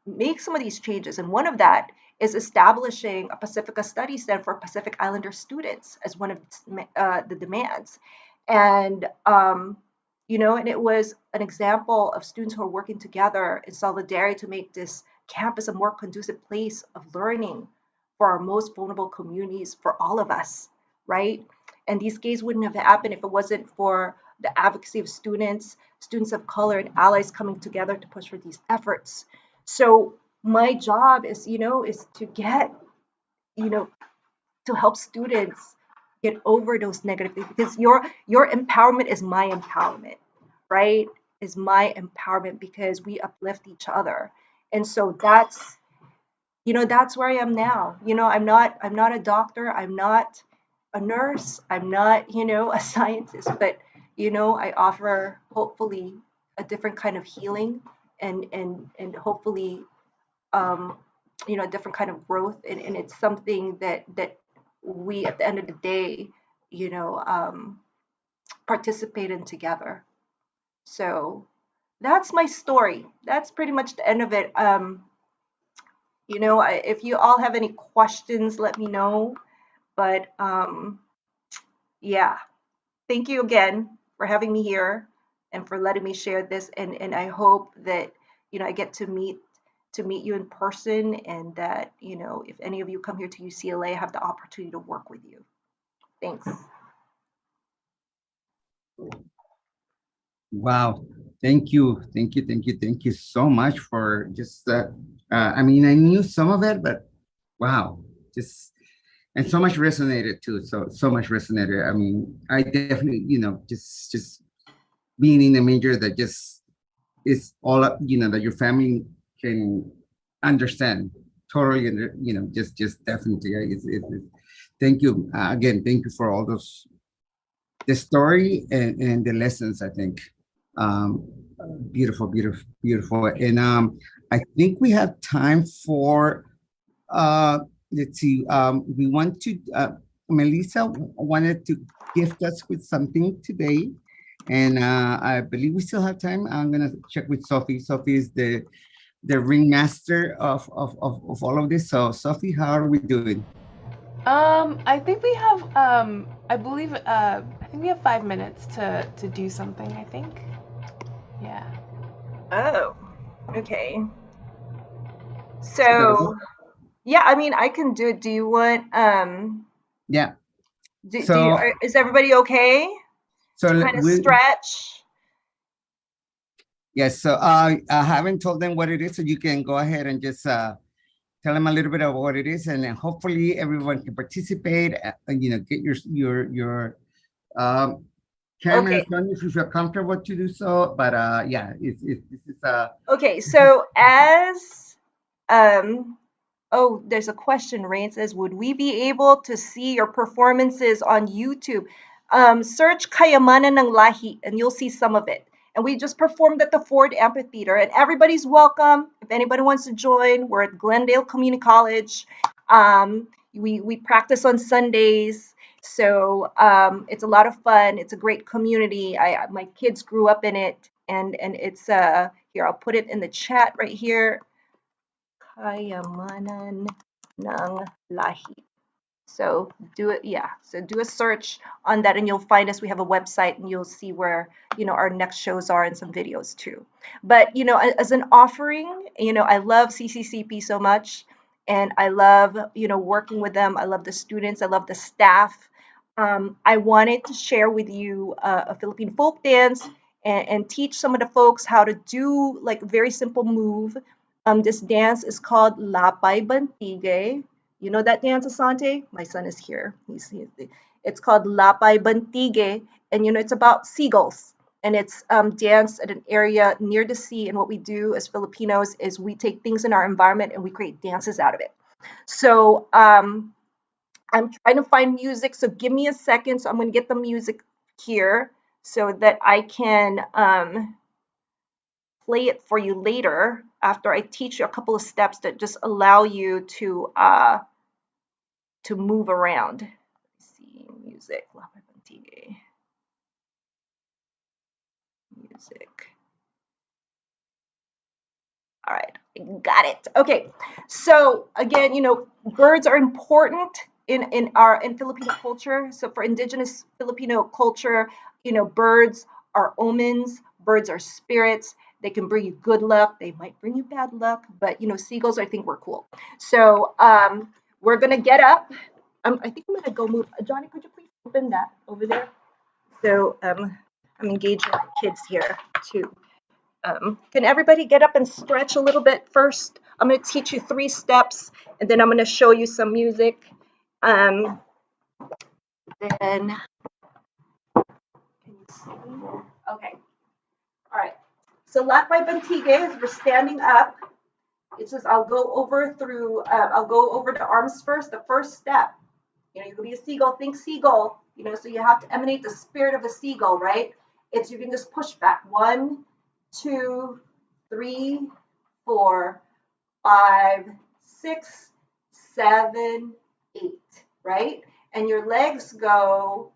make some of these changes. And one of that is establishing a Pacifica Study Center for Pacific Islander students as one of the demands. And, you know, and it was an example of students who are working together in solidarity to make this campus a more conducive place of learning for our most vulnerable communities, for all of us, right? And these gays wouldn't have happened if it wasn't for the advocacy of students of color, and allies coming together to push for these efforts. So my job is, you know, is to get, you know, to help students get over those negative things, because your empowerment is my empowerment, right? Is my empowerment because we uplift each other. And so that's, you know, that's where I am now. You know, I'm not a doctor, I'm not a nurse, I'm not, you know, a scientist, but you know, I offer hopefully a different kind of healing and hopefully you know, a different kind of growth, and it's something that we at the end of the day, you know, participate in together. So that's my story. That's pretty much the end of it. You know, if you all have any questions, let me know. But yeah, thank you again for having me here and for letting me share this. And I hope that, you know, I get to meet you in person, and that, you know, if any of you come here to UCLA, I have the opportunity to work with you. Thanks. Wow. Thank you. Thank you. Thank you. Thank you so much for just I mean, I knew some of it, but wow, just, and so much resonated too. So much resonated. I mean, I definitely, you know, just being in a major that just is all up, you know, that your family can understand totally, and you know, just definitely. Thank you again. Thank you for all those, the story and the lessons. I think beautiful, beautiful, beautiful. And I think we have time for let's see. We want to Melissa wanted to gift us with something today. And I believe we still have time. I'm gonna check with Sophie. Sophie is the ringmaster of all of this. So Sophie, how are we doing? I think we have I believe I think we have 5 minutes to do something, I think. Yeah. Oh, okay. So, yeah, I mean, I can do it. Do you want, Yeah. do is everybody okay So to kind of stretch? Yes. So I haven't told them what it is, so you can go ahead and just tell them a little bit of what it is, and then hopefully everyone can participate. Get your cameras on if you feel comfortable to do so. But yeah, this is okay. So as oh, there's a question. Rain says, would we be able to see your performances on YouTube? Search Kayamanan ng Lahi and you'll see some of it. And we just performed at the Ford Amphitheater, and everybody's welcome. If anybody wants to join, we're at Glendale Community College. We practice on Sundays, so it's a lot of fun. It's a great community. My kids grew up in it, and it's here. I'll put it in the chat right here. Kayamanan ng Lahi. So do it, yeah. So do a search on that and you'll find us. We have a website and you'll see where, our next shows are and some videos too. But, as an offering, I love CCCP so much and I love, working with them. I love the students. I love the staff. I wanted to share with you a Philippine folk dance and teach some of the folks how to do like a very simple move. This dance is called Lapay Bantige. You know that dance, Asante? My son is here. It's called Lapay Bantige, and it's about seagulls. And it's danced at an area near the sea. And what we do as Filipinos is we take things in our environment and we create dances out of it. So I'm trying to find music. So give me a second. So I'm going to get the music here so that I can play it for you later after I teach you a couple of steps that just allow you to move around. Let's see, music. Music. All right, got it. Okay, so again, birds are important in Filipino culture. So for indigenous Filipino culture, birds are omens, birds are spirits. They can bring you good luck. They might bring you bad luck, but seagulls, I think, we're cool. So we're gonna get up. I think I'm gonna go move. Johnny, could you please open that over there? So I'm engaging my kids here too. Can everybody get up and stretch a little bit first? I'm going to teach you 3 steps, and then I'm going to show you some music. Then, can you see? Okay. All right. So Lapay Bantige is we're standing up. It says I'll go over the arms first. The first step, you could be a seagull. Think seagull. So you have to emanate the spirit of a seagull, right? You can just push back. 1, 2, 3, 4, 5, 6, 7, 8, right? And your legs go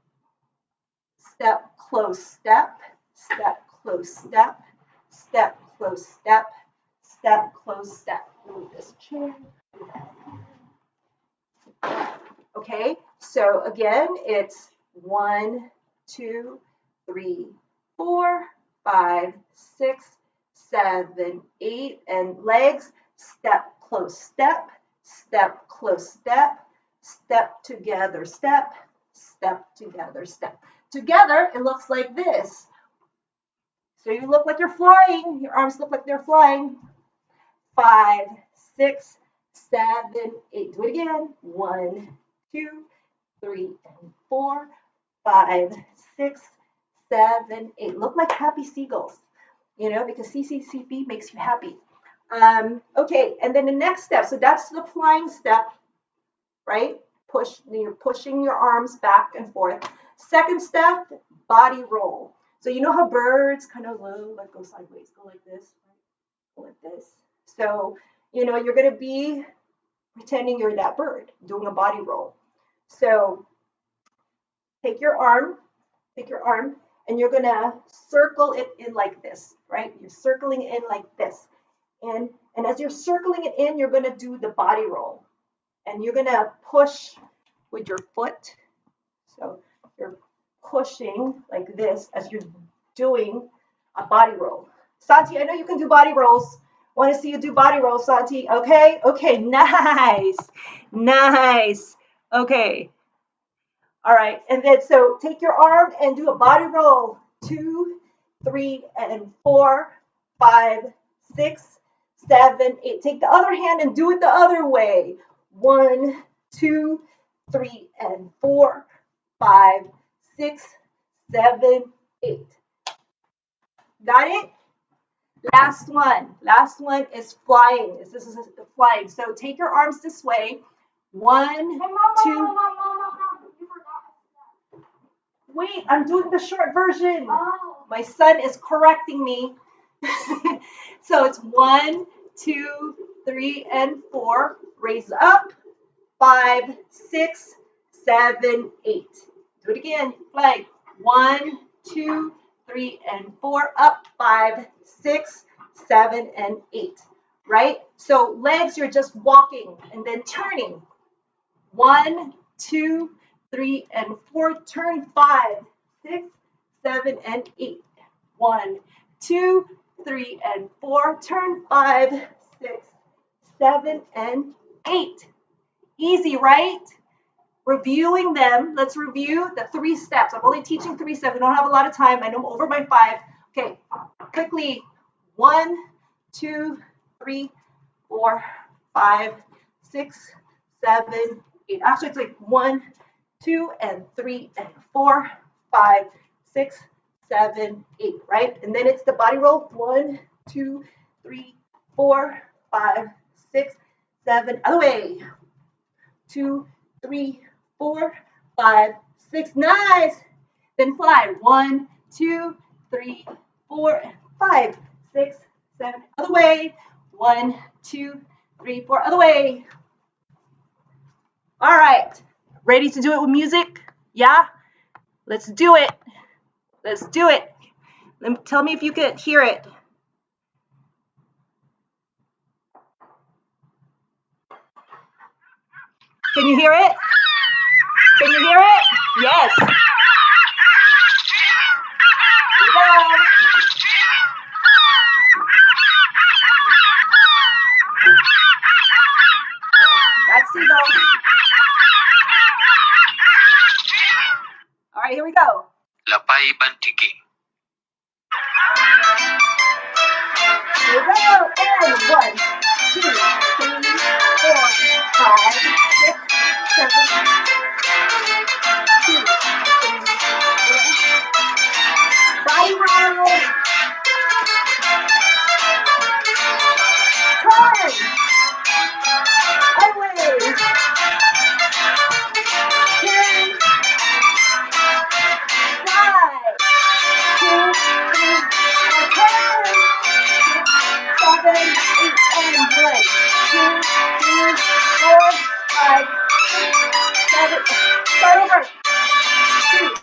step, close, step, step, close, step, step, close, step, step, close, step. Move this chair. Okay, so again, it's 1, 2, 3, 4, 5, 6, 7, 8, and legs, step, close, step, step, close, step, step together, step, step together, step. Together, it looks like this. So you look like you're flying. Your arms look like they're flying. 5, 6, 7, 8. Do it again. 1, 2, 3, and 4, 5, 6, 7, 8. Look like happy seagulls, because CCCP makes you happy. Okay, and then the next step. So that's the flying step, right? You're pushing your arms back and forth. Second step, body roll. So you know how birds kind of go sideways, go like this, right? Go like this. So, you're going to be pretending you're that bird doing a body roll. So take your arm, and you're gonna circle it in like this, right? You're circling it in like this. And as you're circling it in, you're gonna do the body roll. And you're gonna push with your foot. So you're pushing like this as you're doing a body roll. Santi, I know you can do body rolls. Want to see you do body rolls, Santi? Okay, okay, nice, nice. Okay, all right, and then so take your arm and do a body roll. 2, 3, and 4, 5, 6, 7, 8. Take the other hand and do it the other way. 1, 2, 3, and 4, 5, 6, 7, 8. Got it? Last one. Last one is flying. This is flying. So take your arms this way. 1, 2. Wait, I'm doing the short version. My son is correcting me. So it's 1, 2, 3, and 4. Raise up. 5, 6, 7, 8. Do it again. Flag. 1, 2, 3, and 4. Up. 5, 6, 7, and 8. Right? So legs, you're just walking and then turning. 1, 2, 3, and 4. Turn 5, 6, 7, and 8. 1, 2, 3, and 4. Turn 5, 6, 7, and 8. Easy, right? Reviewing them. Let's review the 3 steps. I'm only teaching 3 steps. I don't have a lot of time. I know I'm over my 5. Okay, quickly. 1, 2, 3, 4, 5, 6, 7, 8. Actually, it's like 1, 2, and 3, and 4, 5, 6, 7, 8, right? And then it's the body roll. 1, 2, 3, 4, 5, 6, 7. Other way. 2, 3, 4, 5, 6. Nice. Then fly. 1, 2, 3, 4, 5, 6, 7. Other way. 1, 2, 3, 4. Other way. All right. Ready to do it with music? Yeah? Let's do it. Let's do it. Tell me if you can hear it. Can you hear it? Can you hear it? Yes. Here we go. That's seagulls. All right, here we go. Lapay Bantiki. Here we go. And 1, 2, 3, 4, 5, 6, 7, 2, 3, 4. Body roll. Turn. Away. Turn. 5, 2, 3, 4. Turn. 7, 8, and 1, 2, 3, 4, 5, 6, 7. Start over. 2.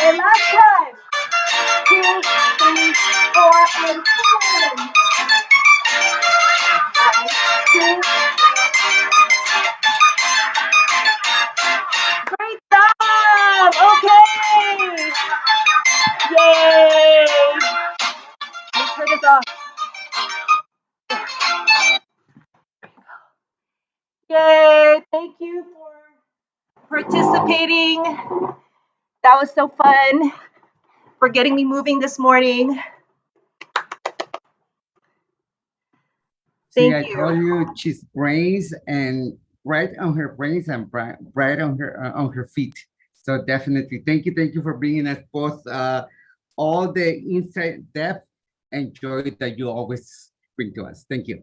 Okay, last time. 2, 3, 4, and 10. 1, 2. Great job! Okay! Yay! Let me turn this off. Yay! Thank you for participating. That was so fun. For getting me moving this morning. See, Thank I you. told you she's brains and bright on her brains and bright on her feet. So definitely, thank you for bringing us both all the insight, depth, and joy that you always bring to us. Thank you.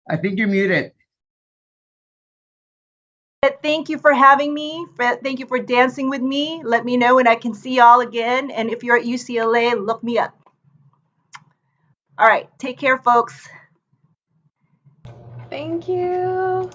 I think you're muted. Thank you for having me. Thank you for dancing with me. Let me know when I can see y'all again. And if you're at UCLA, look me up. All right. Take care, folks. Thank you.